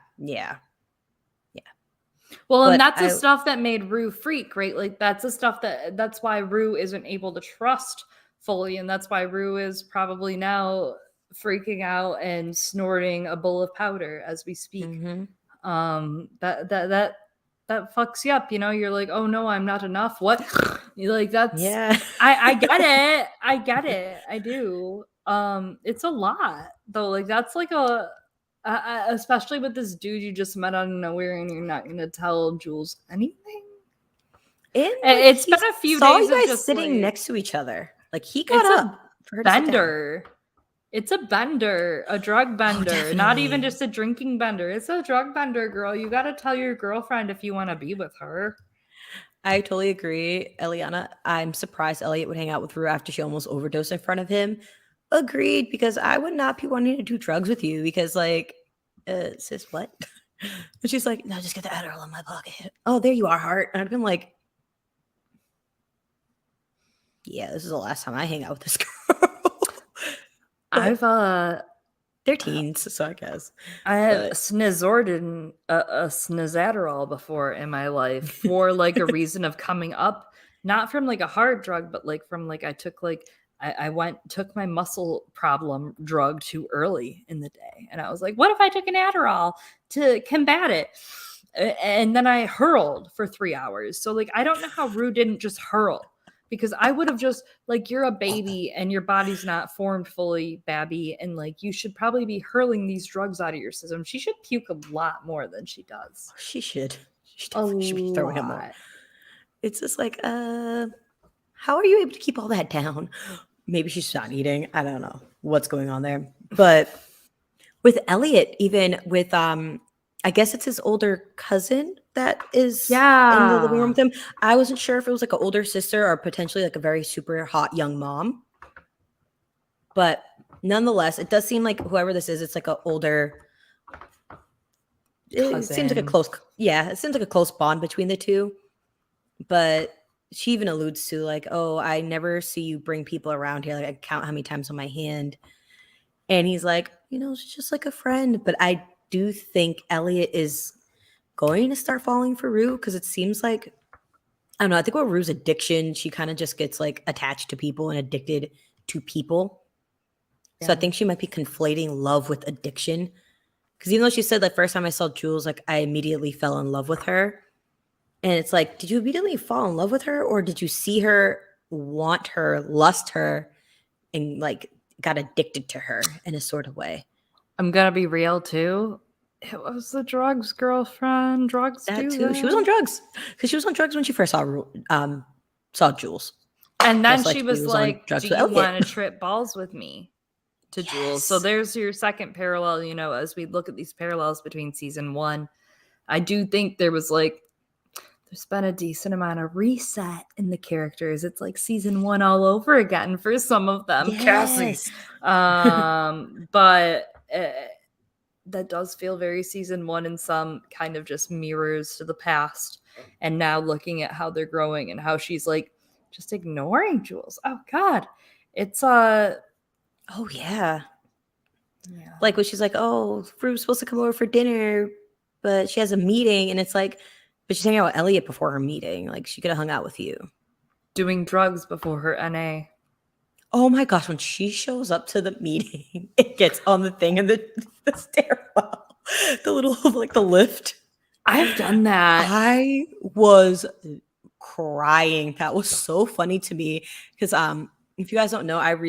Well, and that's the stuff that made Rue freak, right? Like that's the stuff that's why Rue isn't able to trust fully. And that's why Rue is probably now freaking out and snorting a bowl of powder as we speak. That fucks you up, you know. You're like, oh no, I'm not enough. What? You're like, that's I get it. I get it. I do. It's a lot though. Like that's like especially with this dude you just met out of nowhere, and you're not gonna tell Jules anything. And it's been a few days you guys of just sitting next to each other. Like he got up for her bender. It's a bender, a drug bender, not even just a drinking bender. It's a drug bender, girl. You got to tell your girlfriend if you want to be with her. I totally agree, Eliana. I'm surprised Elliott would hang out with Rue after she almost overdosed in front of him. Agreed, because I would not be wanting to do drugs with you, because like, sis, what? And she's like, no, just get the Adderall in my pocket. Oh, there you are, heart. And I've been like, Yeah, this is the last time I hang out with this girl. I've They're teens, so I guess. I have But snizzorded a snizadderall before in my life for like a reason of coming up, not from like a hard drug, but like from like I took like I took my muscle problem drug too early in the day, and I was like, what if I took an Adderall to combat it? And then I hurled for 3 hours. So like I don't know how Rue didn't just hurl. Because I would have just like you're a baby and your body's not formed fully, Babby, and like you should probably be hurling these drugs out of your system. She should puke a lot more than she does. she should. She A definitely should be throwing him more. lot. It's just like, how are you able to keep all that down? Maybe she's not eating. I don't know what's going on there. But with Elliot, even with I guess it's his older cousin that is in the living room with him. I wasn't sure if it was like an older sister or potentially like a very super hot young mom. But nonetheless, it does seem like whoever this is, it's like an older. It seems like a Cousin. it seems like a close bond between the two. But she even alludes to like, oh, I never see you bring people around here. Like I count how many times on my hand. And he's like, she's just like a friend. But I do think Elliot is going to start falling for Rue because it seems like, I don't know, I think with Rue's addiction, she kind of just gets like attached to people and addicted to people. Yeah. So I think she might be conflating love with addiction. Because even though she said the first time I saw Jules, like I immediately fell in love with her. And it's like, did you immediately fall in love with her? Or did you see her, want her, lust her, and like got addicted to her in a sort of way? I'm gonna be real too. It was the drugs, girlfriend. Drugs That do too. that. She was on drugs. Because she was on drugs when she first saw Jules. And then Just she was like, do you want to trip balls with me? To Jules. So there's your second parallel, as we look at these parallels between season 1. I do think there was like there's been a decent amount of reset in the characters. It's like season 1 all over again for some of them. Yes. Cassie. But that does feel very season 1 and some kind of just mirrors to the past. And now looking at how they're growing and how she's like just ignoring Jules. Oh God. It's oh yeah. Like when she's like, oh, Rue's supposed to come over for dinner, but she has a meeting, and it's like, but she's hanging out with Elliot before her meeting. Like she could have hung out with you. Doing drugs before her NA. Oh my gosh, when she shows up to the meeting, it gets on the thing in the stairwell. The little like the lift. I've done that. I was crying. That was so funny to me. Because if you guys don't know, I'm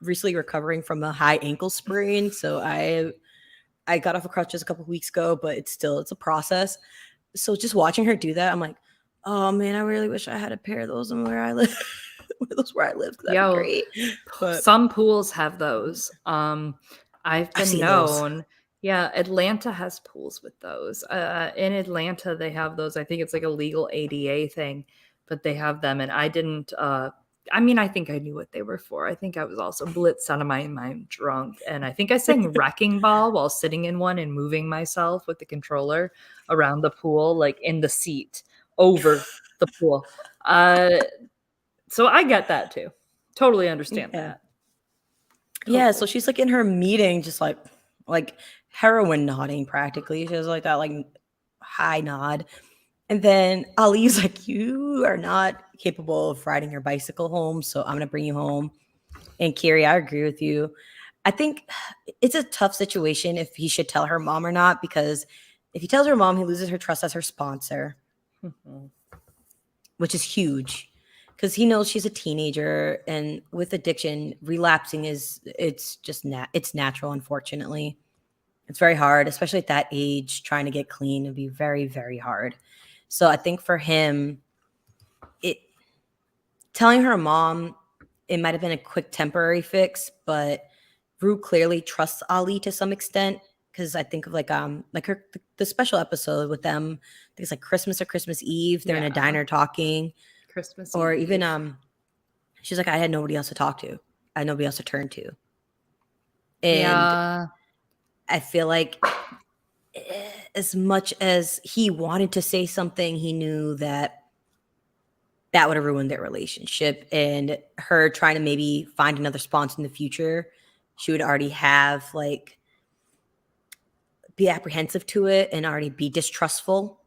recently recovering from a high ankle sprain. So I got off of crutches a couple of weeks ago, but it's a process. So just watching her do that, I'm like, oh man, I really wish I had a pair of those where I live. Those where I live. That'd be great. But some pools have those. I've been known. Those. Yeah, Atlanta has pools with those. In Atlanta, they have those. I think it's like a legal ADA thing, but they have them. And I didn't. I think I knew what they were for. I think I was also blitzed out of my mind drunk. And I think I sang Wrecking Ball while sitting in one and moving myself with the controller around the pool, like in the seat over the pool. So I get that too. Totally understand that. Totally. Yeah, so she's like in her meeting, just like heroin nodding practically. She has like that like high nod. And then Ali's like, you are not capable of riding your bicycle home, so I'm going to bring you home. And Carrie, I agree with you. I think it's a tough situation if he should tell her mom or not, because if he tells her mom, he loses her trust as her sponsor, which is huge. Because he knows she's a teenager, and with addiction, relapsing it's natural, unfortunately. It's very hard, especially at that age, trying to get clean. It'd be very, very hard. So I think for him, telling her mom, it might have been a quick temporary fix, but Rue clearly trusts Ali to some extent. Because I think of like the special episode with them, I think it's like Christmas or Christmas Eve. They're in a diner talking. Christmas or Eve. Even she's like, I had nobody else to talk to. I had nobody else to turn to. And I feel like as much as he wanted to say something, he knew that that would have ruined their relationship. And her trying to maybe find another sponsor in the future, she would already have like be apprehensive to it and already be distrustful.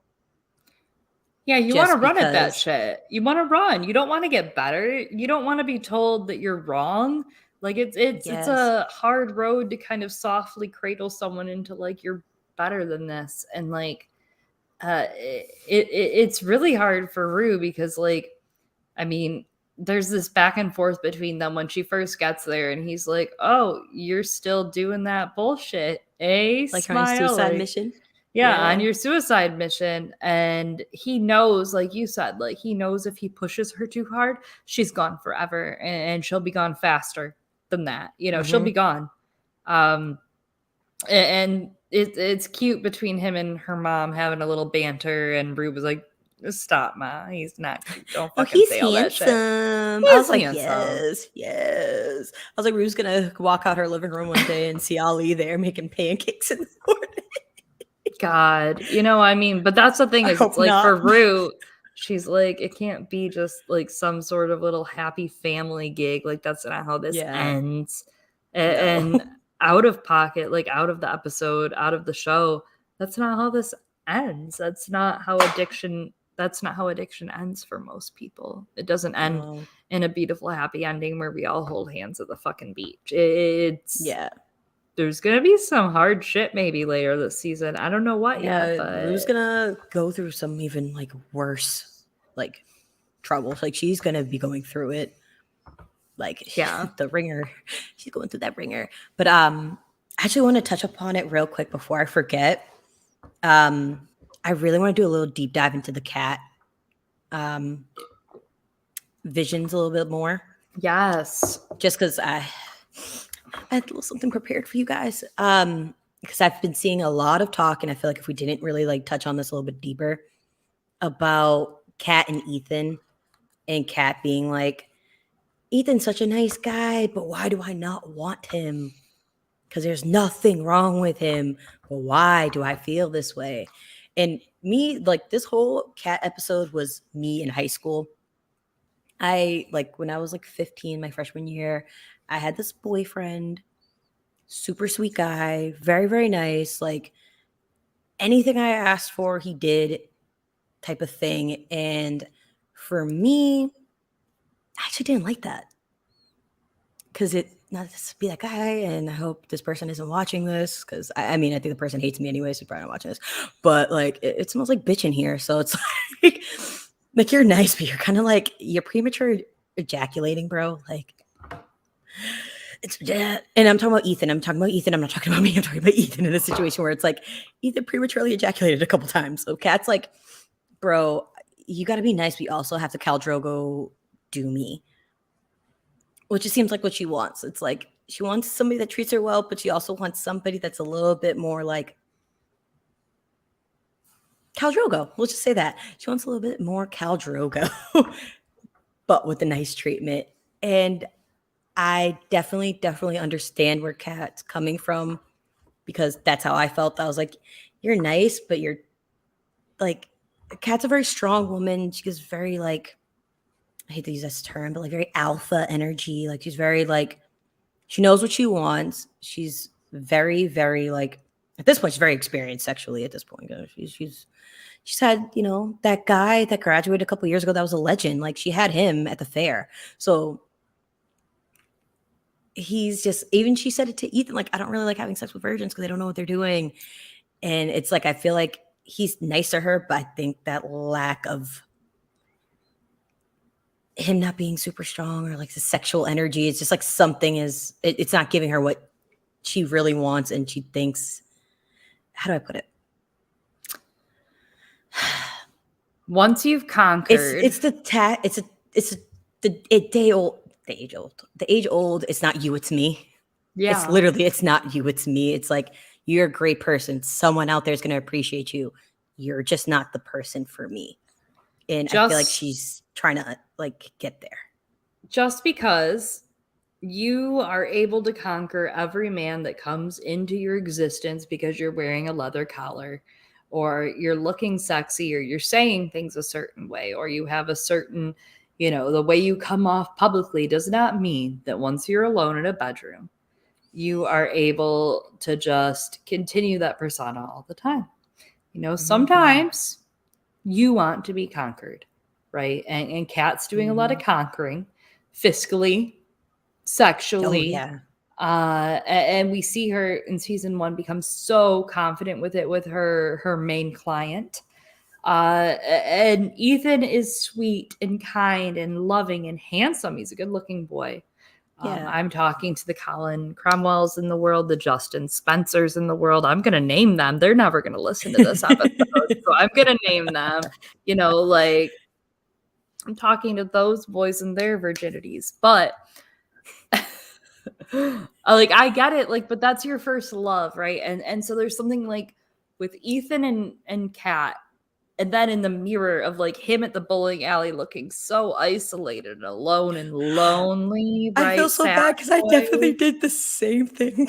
Yeah, you want to Just run at that because- shit. You want to run. You don't want to get better. You don't want to be told that you're wrong. Like it's Yes. a hard road to kind of softly cradle someone into like you're better than this, and like it's really hard for Rue because like I mean there's this back and forth between them when she first gets there, and he's like, "Oh, you're still doing that bullshit, eh? like her Smile, suicide like, mission. yeah, on your suicide mission." And he knows, like you said, like he knows if he pushes her too hard, she's gone forever, and she'll be gone faster than that. You know, she'll be gone. And it's cute between him and her mom having a little banter, and Rue was like, "Stop, Ma. He's not cute. Don't Oh, fucking he's say all that shit." handsome. He I is was like, handsome. yes. I was like, Rue's gonna walk out her living room one day and see Ali there making pancakes in the morning. God, you know, I mean, but that's the thing I is, hope it's like not. for Rue, she's like, it can't be just like some sort of little happy family gig. Like that's not how this ends. And out of pocket, like out of the episode, out of the show, that's not how this ends. That's not how addiction ends for most people. It doesn't end in a beautiful happy ending where we all hold hands at the fucking beach. It's there's gonna be some hard shit maybe later this season. I don't know what yet, but Rue's gonna go through some even like worse like troubles. Like she's gonna be going through it. Like the ringer, she's going through that ringer. But I actually want to touch upon it real quick before I forget. I really want to do a little deep dive into the cat visions a little bit more. Yes, just because I had a little something prepared for you guys. Because I've been seeing a lot of talk, and I feel like if we didn't really like touch on this a little bit deeper about Kat and Ethan, and Kat being like, Ethan's such a nice guy, but why do I not want him? Because there's nothing wrong with him. But why do I feel this way? And me, like this whole Kat episode was me in high school. I like when I was like 15, my freshman year, I had this boyfriend, super sweet guy, very, very nice. Like anything I asked for, he did type of thing. And for me, I actually didn't like that. Because it not to be that guy, and I hope this person isn't watching this. Because I mean, I think the person hates me anyway, so he's probably not watching this. But like, it smells like bitch in here, so it's like you're nice, but you're kind of like you're premature ejaculating, bro. Like, it's and I'm talking about Ethan. I'm talking about Ethan. I'm not talking about me. I'm talking about Ethan in a situation where it's like Ethan prematurely ejaculated a couple times. So Kat's like, bro, you got to be nice, but you also have to Khal Drogo do me. Which it seems like what she wants. It's like she wants somebody that treats her well, but she also wants somebody that's a little bit more like Khal Drogo. We'll just say that. She wants a little bit more Khal Drogo, but with a nice treatment. And I definitely understand where Kat's coming from because that's how I felt. I was like, you're nice, but you're like, Kat's a very strong woman. She gets very like, I hate to use this term, but like very alpha energy. Like she's very like, she knows what she wants. She's very, very like, at this point, she's very experienced sexually at this point. She's had, you know, that guy that graduated a couple years ago that was a legend. Like she had him at the fair. So he's just, even she said it to Ethan, like, I don't really like having sex with virgins because they don't know what they're doing. And it's like, I feel like he's nice to her, but I think that lack of him not being super strong or like the sexual energy, it's just like something is, it's not giving her what she really wants. And she thinks, how do I put it? Once you've conquered, the age old. It's not you, it's me. Yeah. It's literally, it's not you, it's me. It's like, you're a great person. Someone out there is going to appreciate you. You're just not the person for me. And I feel like she's trying to like get there. Just because you are able to conquer every man that comes into your existence because you're wearing a leather collar, or you're looking sexy, or you're saying things a certain way, or you have a certain You know, the way you come off publicly does not mean that once you're alone in a bedroom, you are able to just continue that persona all the time. You know, sometimes you want to be conquered, right? And Kat's doing a lot of conquering, fiscally, sexually. And we see her in season 1 become so confident with it with her main client. And Ethan is sweet and kind and loving and handsome. He's a good looking boy. I'm talking to the Colin Cromwells in the world, the Justin Spencers in the world. I'm going to name them. They're never going to listen to this episode. So I'm going to name them. You know, like, I'm talking to those boys and their virginities. But like, I get it. Like, but that's your first love, right? And so there's something like with Ethan and Kat, and then in the mirror of like him at the bowling alley looking so isolated and alone and lonely. Right? I feel so bad because I definitely did the same thing.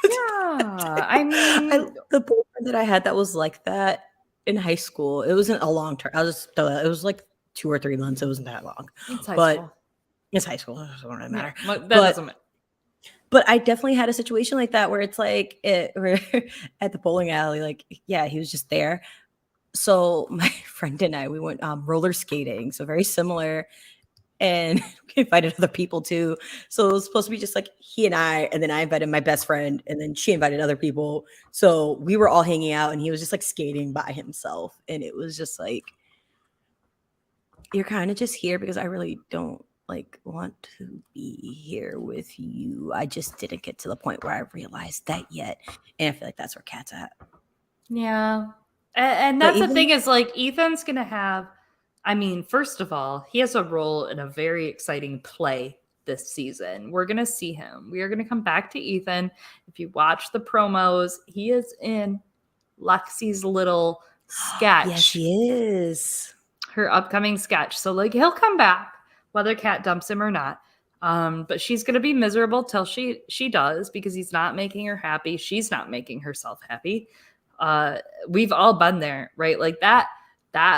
Yeah. I mean, the boyfriend that I had that was like that in high school, it wasn't a long term. It was like 2 or 3 months. It wasn't that long. It's high school. It's high school. It doesn't really matter. Yeah, that doesn't matter. But I definitely had a situation like that where it's like where at the bowling alley, like, yeah, he was just there. So my friend and I, we went roller skating. So very similar. And we invited other people too. So it was supposed to be just like he and I, and then I invited my best friend, and then she invited other people. So we were all hanging out, and he was just like skating by himself. And it was just like, you're kind of just here because I really don't like want to be here with you. I just didn't get to the point where I realized that yet. And I feel like that's where Kat's at. Yeah. And that's the thing is like Ethan's going to have, I mean, first of all, he has a role in a very exciting play this season. We're going to see him. We are going to come back to Ethan. If you watch the promos, he is in Lexi's little sketch. Yes, he is. Her upcoming sketch. So like he'll come back whether Kat dumps him or not. But she's going to be miserable till she does because he's not making her happy. She's not making herself happy. We've all been there, right? Like that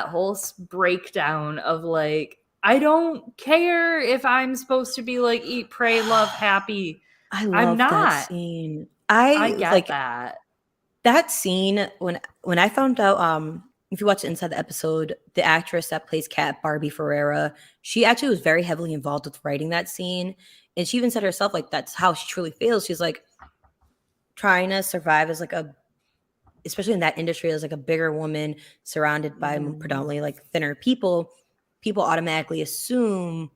whole breakdown of like, I don't care if I'm supposed to be like eat, pray, love, happy. I'm not. That scene. I get like that scene when I found out. If you watch Inside the episode, the actress that plays Kat, Barbie Ferreira, she actually was very heavily involved with writing that scene, and she even said herself like that's how she truly feels. She's like trying to survive as like especially in that industry, as like a bigger woman surrounded by predominantly like thinner people. People automatically assume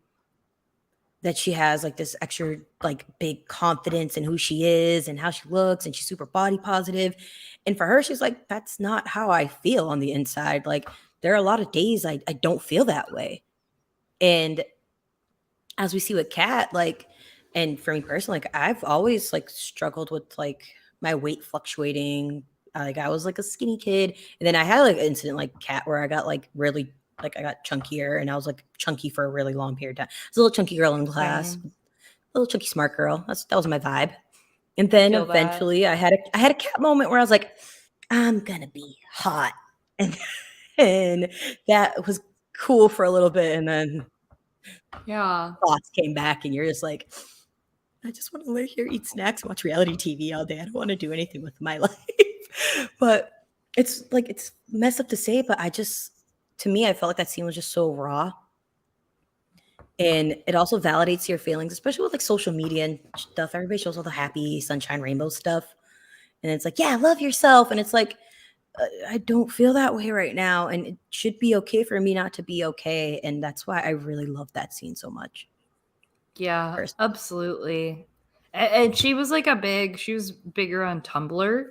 that she has like this extra like big confidence in who she is and how she looks, and she's super body positive. And for her, she's like, that's not how I feel on the inside. Like there are a lot of days I don't feel that way. And as we see with Kat, like, and for me personally, like I've always like struggled with like my weight fluctuating. Like I was like a skinny kid, and then I had like an incident like Kat where I got like really like I got chunkier, and I was like chunky for a really long period of time. I was a little chunky girl in class, a little chunky smart girl. That was my vibe. And then eventually I had a Kat moment where I was like, I'm gonna be hot, and that was cool for a little bit, and then thoughts came back, and you're just like, I just want to lay here, eat snacks, watch reality TV all day. I don't want to do anything with my life. But it's like it's messed up to say, but to me, I felt like that scene was just so raw. And it also validates your feelings, especially with like social media and stuff. Everybody shows all the happy sunshine rainbow stuff. And it's like, yeah, love yourself. And it's like, I don't feel that way right now. And it should be okay for me not to be okay. And that's why I really love that scene so much. Yeah, absolutely. And she was like she was bigger on Tumblr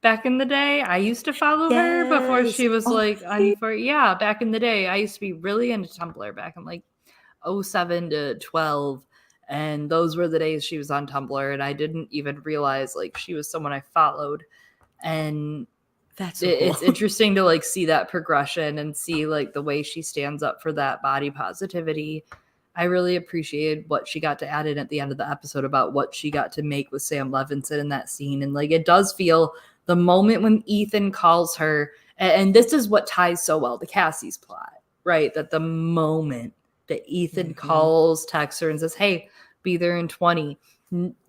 back in the day. I used to follow her before she was back in the day. I used to be really into Tumblr back in like 07 to 12. And those were the days she was on Tumblr. And I didn't even realize like she was someone I followed. And that's so cool. It's interesting to like see that progression and see like the way she stands up for that body positivity. I really appreciated what she got to add in at the end of the episode about what she got to make with Sam Levinson in that scene. And like, it does feel the moment when Ethan calls her, and this is what ties so well to Cassie's plot, right? That the moment that Ethan calls, texts her, and says, hey, be there in 20.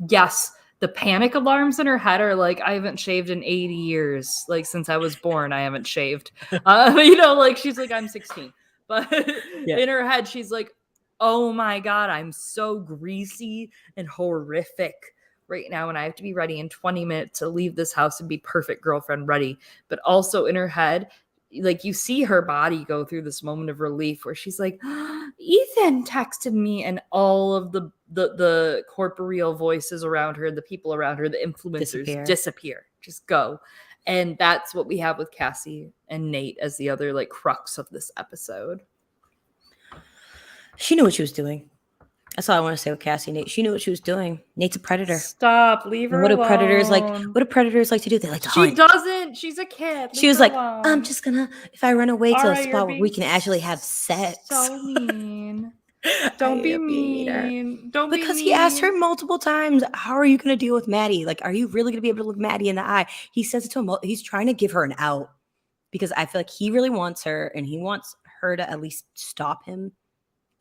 Yes, the panic alarms in her head are like, I haven't shaved in 80 years. Like, since I was born, I haven't shaved. Like, she's like, I'm 16. But in her head, she's like, oh my God, I'm so greasy and horrific right now, and I have to be ready in 20 minutes to leave this house and be perfect girlfriend ready. But also in her head, like, you see her body go through this moment of relief where she's like, Ethan texted me, and all of the corporeal voices around her, the people around her, the influencers disappear, just go. And that's what we have with Cassie and Nate as the other like crux of this episode. She knew what she was doing. That's all I want to say with Cassie and Nate. She knew what she was doing. Nate's a predator. Stop, leave her alone. What do predators like to do? They like to hunt. She doesn't. She's a kid. She was like, I'm just gonna, if I run away to a spot where we can actually have sex. So mean. Don't be mean. Don't be mean. Because he asked her multiple times, how are you going to deal with Maddie? Like, are you really going to be able to look Maddie in the eye? He says it to him. He's trying to give her an out because I feel like he really wants her and he wants her to at least stop him.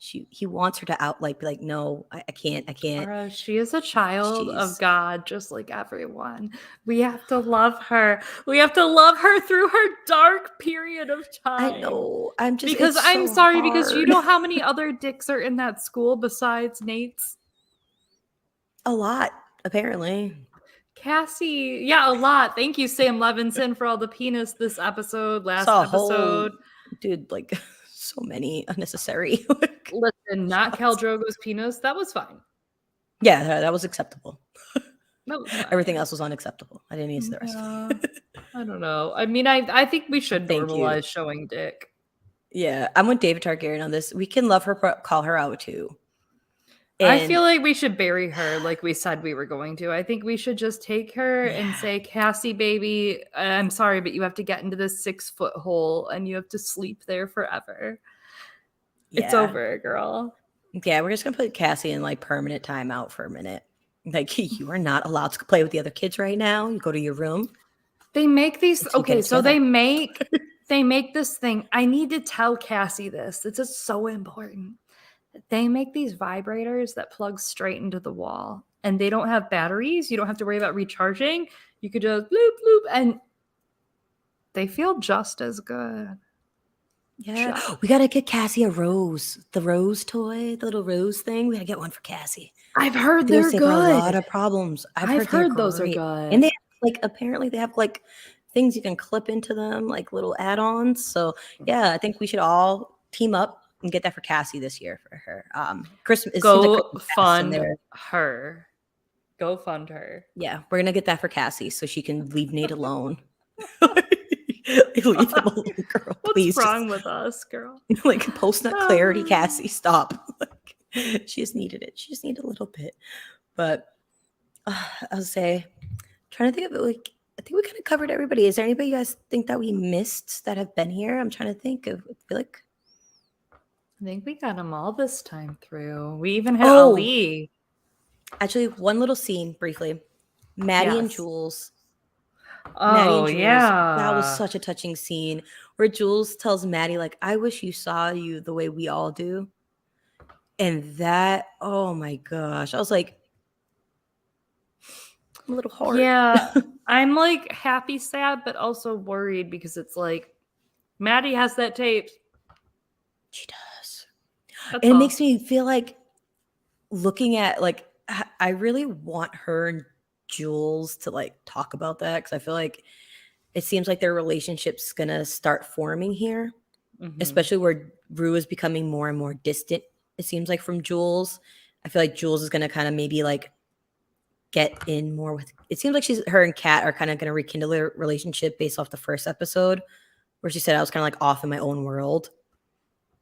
He wants her to be like, no, I can't. Arah, she is a child of God, just like everyone. We have to love her. We have to love her through her dark period of time. I know. Because you know how many other dicks are in that school besides Nate's? A lot, apparently. Cassie, yeah, a lot. Thank you, Sam Levinson, for all the penis this episode, last episode. Dude, like... so many unnecessary. Listen, not Khal Drogo's penis. That was fine. Yeah, that was acceptable. That was fine. Everything else was unacceptable. I didn't use the rest. I don't know. I mean, I think we should normalize showing dick. Yeah, I'm with David Targaryen on this. We can love her, call her out too. I feel like we should bury her like we said we were going to. I think we should just take her and say, Cassie, baby, I'm sorry, but you have to get into this 6-foot hole and you have to sleep there forever. Yeah. It's over, girl. Yeah, we're just going to put Cassie in like permanent timeout for a minute. Like, you are not allowed to play with the other kids right now. You go to your room. They make these. Okay, so they make this thing. I need to tell Cassie this. This is so important. They make these vibrators that plug straight into the wall, and they don't have batteries. You don't have to worry about recharging. You could just bloop, bloop, and they feel just as good. Yeah. We got to get Cassie a rose. The rose toy, the little rose thing. We got to get one for Cassie. I've heard they're good. A lot of problems. I've heard those are good. And they have, like, apparently they have like things you can clip into them, like little add-ons. So yeah, I think we should all team up and get that for Cassie this year for her. Christmas. Go fund her. Go fund her. Yeah, we're gonna get that for Cassie so she can leave Nate alone. Leave him alone, girl. Please. What's wrong with us, girl? Like post-nut clarity, Cassie. Stop. Like, she just needed it. She just needed a little bit. But I'll say, trying to think of it. Like, I think we kind of covered everybody. Is there anybody you guys think that we missed that have been here? I'm trying to think of. I feel like. I think we got them all this time through. We even had Ali. Actually, one little scene briefly. Maddie and Jules. Oh, yeah. That was such a touching scene where Jules tells Maddie, like, I wish you saw you the way we all do. And that, oh my gosh. I was like, I'm a little hard. Yeah. I'm like happy, sad, but also worried because it's like, Maddie has that tape. She does. And it makes me feel like looking at, like, I really want her and Jules to like talk about that because I feel like it seems like their relationship's gonna start forming here, especially where Rue is becoming more and more distant. It seems like from Jules. I feel like Jules is gonna kind of maybe like get in more with. It seems like her and Kat are kind of gonna rekindle their relationship based off the first episode, where she said I was kind of like off in my own world.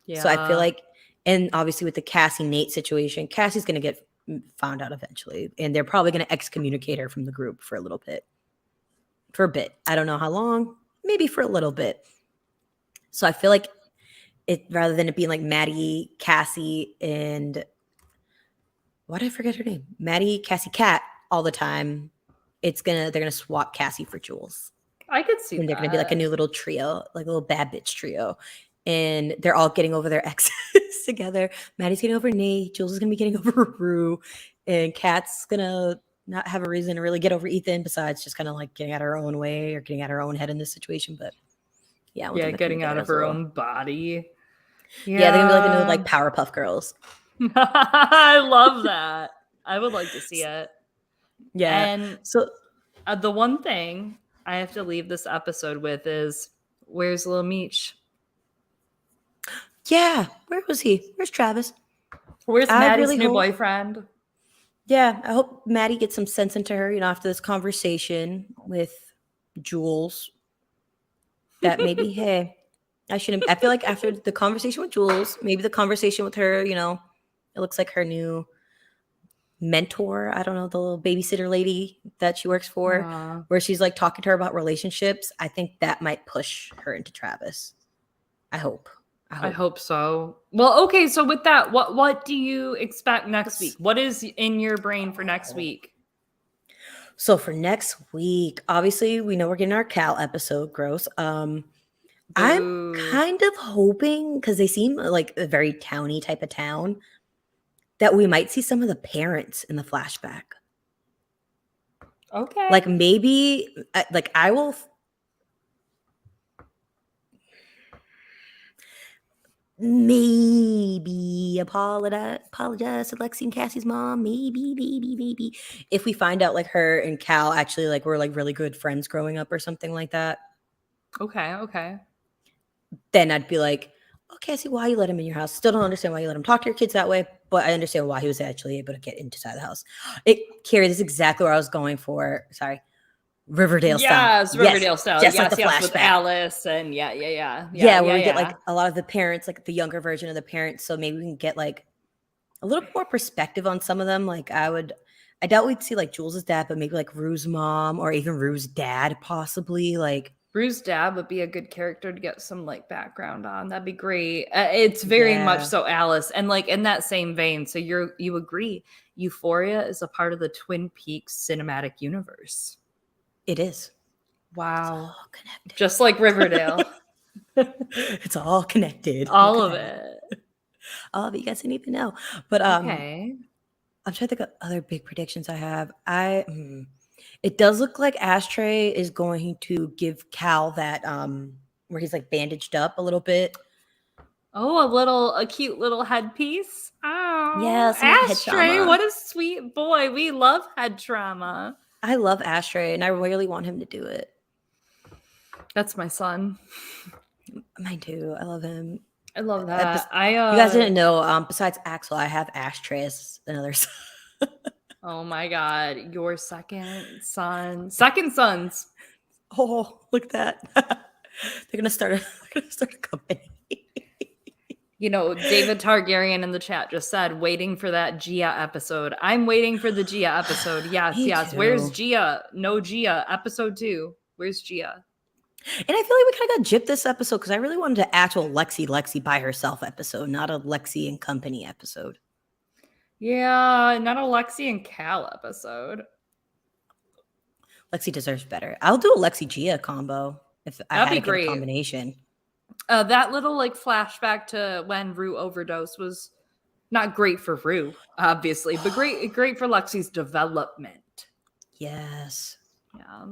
Yeah. So I feel like, and obviously with the Cassie-Nate situation, Cassie's gonna get found out eventually, and they're probably going to excommunicate her from the group for a bit. I don't know how long, maybe for a little bit. So I feel like it, rather than it being like Maddie, Cassie, and why did I forget her name? Maddie, Cassie, Kat all the time. They're gonna swap Cassie for Jules. I could see and they're gonna be like a new little trio, like a little bad bitch trio. and they're all getting over their exes together. Maddie's getting over Nate. Jules is gonna be getting over Rue, and Kat's gonna not have a reason to really get over Ethan besides just kind of like getting out of her own way or getting out of her own head in this situation. But yeah, Getting out of her own body. Yeah, they're gonna be like the new like Powerpuff Girls. I love that. I would like to see it. Yeah. And so the one thing I have to leave this episode with is, where's Lil Meech? Yeah, where was he? Where's Travis? Where's Maddie's new boyfriend? Yeah, I hope Maddie gets some sense into her, after this conversation with Jules. That maybe, hey, I feel like after the conversation with Jules, maybe the conversation with her, it looks like her new mentor. I don't know, the little babysitter lady that she works for, where she's like talking to her about relationships. I think that might push her into Travis. I hope so. Well, okay. So with that, what do you expect next week? What is in your brain for next week? So for next week, obviously we know we're getting our Cal episode. Gross. I'm kind of hoping, because they seem like a very towny type of town, that we might see some of the parents in the flashback. Okay. Like maybe, like I will. Maybe apologize to Lexi and Cassie's mom. Maybe. If we find out like her and Cal actually like were like really good friends growing up or something like that. Okay. Then I'd be like, okay, I see why you let him in your house. Still don't understand why you let him talk to your kids that way, but I understand why he was actually able to get inside the house. Carrie, this is exactly where I was going for. Sorry. Riverdale style. Yes, Riverdale style. Just like the flashback with Alice and yeah. Where we get like a lot of the parents, like the younger version of the parents. So maybe we can get like a little more perspective on some of them. Like I doubt we'd see like Jules' dad, but maybe like Rue's mom or even Rue's dad, possibly. Like Rue's dad would be a good character to get some like background on. That'd be great. It's very much so Alice, and like in that same vein. So you agree? Euphoria is a part of the Twin Peaks cinematic universe. It is. Wow. It's all connected. Just like Riverdale. It's all connected. All of it. All of it. You guys didn't even know. But okay. I'm trying to think of other big predictions I have. It does look like Ashtray is going to give Cal that where he's like bandaged up a little bit. Oh, a cute little headpiece. Oh, yeah, Ashtray, what a sweet boy. We love head trauma. I love Ashtray, and I really want him to do it. That's my son. Mine too. I love him. I love that. You guys didn't know. Besides Axel, I have Ashtray as another son. Oh my God, your second sons. Oh, look at that! They're gonna start a company. David Targaryen in the chat just said, waiting for that Gia episode. I'm waiting for the Gia episode. Yes. Too. Where's Gia? No Gia. Episode 2. Where's Gia? And I feel like we kind of got gypped this episode because I really wanted an actual Lexi by herself episode, not a Lexi and company episode. Yeah, not a Lexi and Cal episode. Lexi deserves better. I'll do a Lexi Gia combo if I had to get a combination. That little like flashback to when Rue overdosed was not great for Rue, obviously, but great for Lexi's development. Yes. Yeah.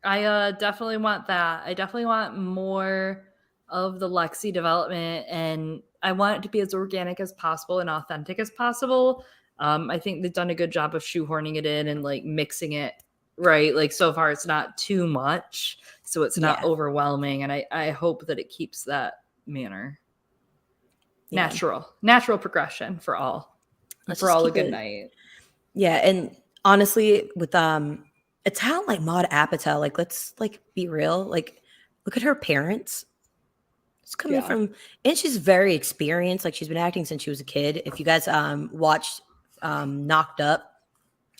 I definitely want that. I definitely want more of the Lexi development, and I want it to be as organic as possible and authentic as possible. I think they've done a good job of shoehorning it in and like mixing it right. Like so far it's not too much, so it's not overwhelming, and I hope that it keeps that manner. Natural progression for all. A good night. Yeah, and honestly, with a talent like Maude Apatow, like let's like be real, like look at her parents. It's coming from, and she's very experienced. Like she's been acting since she was a kid. If you guys watched Knocked Up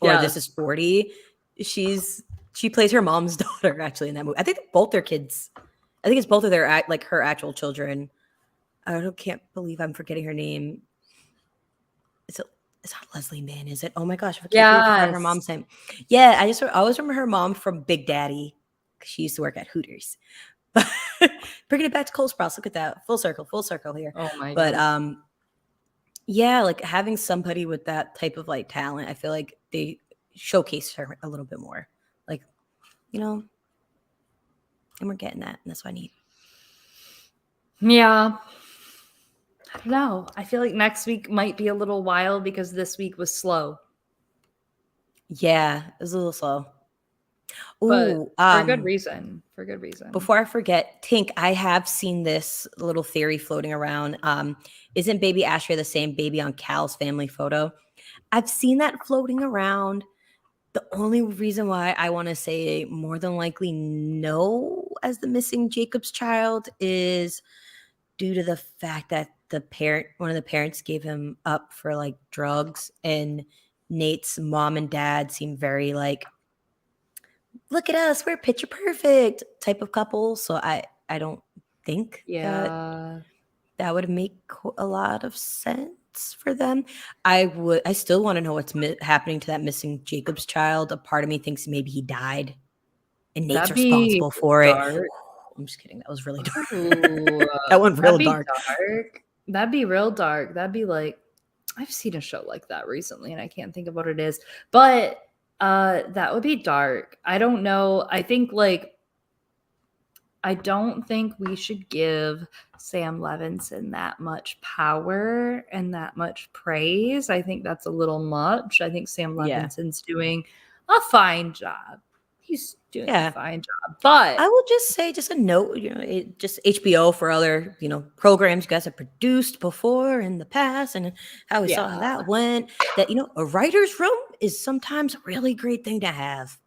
or This Is 40, she plays her mom's daughter actually in that movie. I think both their kids. I think it's both of their like her actual children. I can't believe I'm forgetting her name. It's not Leslie Mann, is it? Oh my gosh. I can't remember her mom's name. Yeah, I always remember her mom from Big Daddy. She used to work at Hooters. Bringing it back to Cole Sprouse. Look at that. Full circle here. Oh my But god. yeah, like having somebody with that type of like talent, I feel like they showcase her a little bit more. Like, and we're getting that, and that's what I need. Yeah. I don't know. I feel like next week might be a little wild because this week was slow. Yeah, it was a little slow. But for good reason. For good reason. Before I forget, Tink, I have seen this little theory floating around. Isn't baby Ashtray the same baby on Cal's family photo? I've seen that floating around. The only reason why I want to say more than likely no as the missing Jacob's child is due to the fact that one of the parents gave him up for like drugs, and Nate's mom and dad seem very like, look at us, we're picture perfect type of couple. So I don't think that would make a lot of sense for them. I still want to know what's happening to that missing Jacob's child. A part of me thinks maybe he died and Nate's responsible for it. I'm just kidding. That was really dark. That went real dark. That'd be real dark. That'd be like, I've seen a show like that recently and I can't think of what it is, but that would be dark. I don't know. I don't think we should give Sam Levinson that much power and that much praise. I think that's a little much. I think Sam Levinson's doing a fine job. He's doing a fine job. But I will just say, just a note, just HBO for other, programs you guys have produced before in the past and how we saw how that went, that, a writer's room is sometimes a really great thing to have.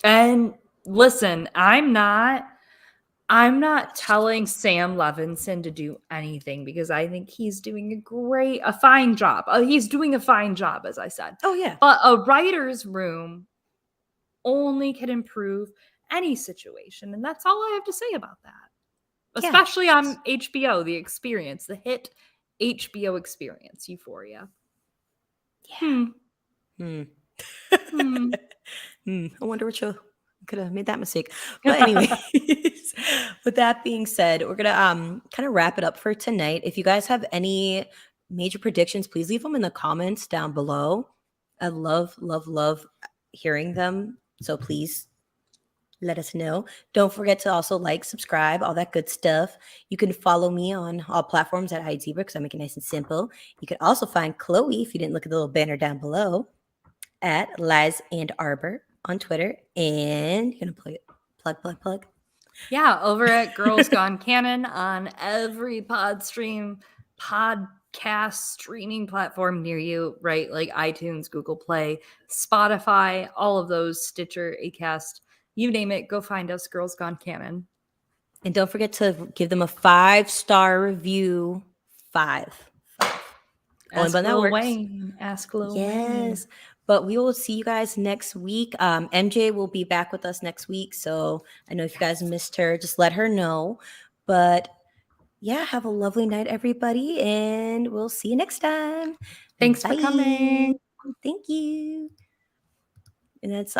And listen, I'm not telling Sam Levinson to do anything because I think he's doing a fine job. He's doing a fine job, as I said. Oh, yeah. But a writer's room only can improve any situation. And that's all I have to say about that. Especially on HBO, the experience, the hit HBO experience, Euphoria. Yeah. I wonder what you could have made that mistake. But anyways, with that being said, we're going to kind of wrap it up for tonight. If you guys have any major predictions, please leave them in the comments down below. I love hearing them. So please let us know. Don't forget to also like, subscribe, all that good stuff. You can follow me on all platforms at HideZebra because I make it nice and simple. You can also find Chloe, if you didn't look at the little banner down below, at Lies and Arbor on Twitter. And you're going to plug. Yeah, over at Girls Gone Canon on every podcast streaming platform near you, right? Like iTunes, Google Play, Spotify, all of those, Stitcher, Acast, you name it, go find us, Girls Gone Canon. And don't forget to give them a 5-star review. 5. Ask Lil Wayne. Ask Lil Wayne. Yes. But we will see you guys next week. MJ will be back with us next week. So I know if you guys missed her, just let her know. But yeah, have a lovely night, everybody. And we'll see you next time. Thanks for coming. Thank you. And that's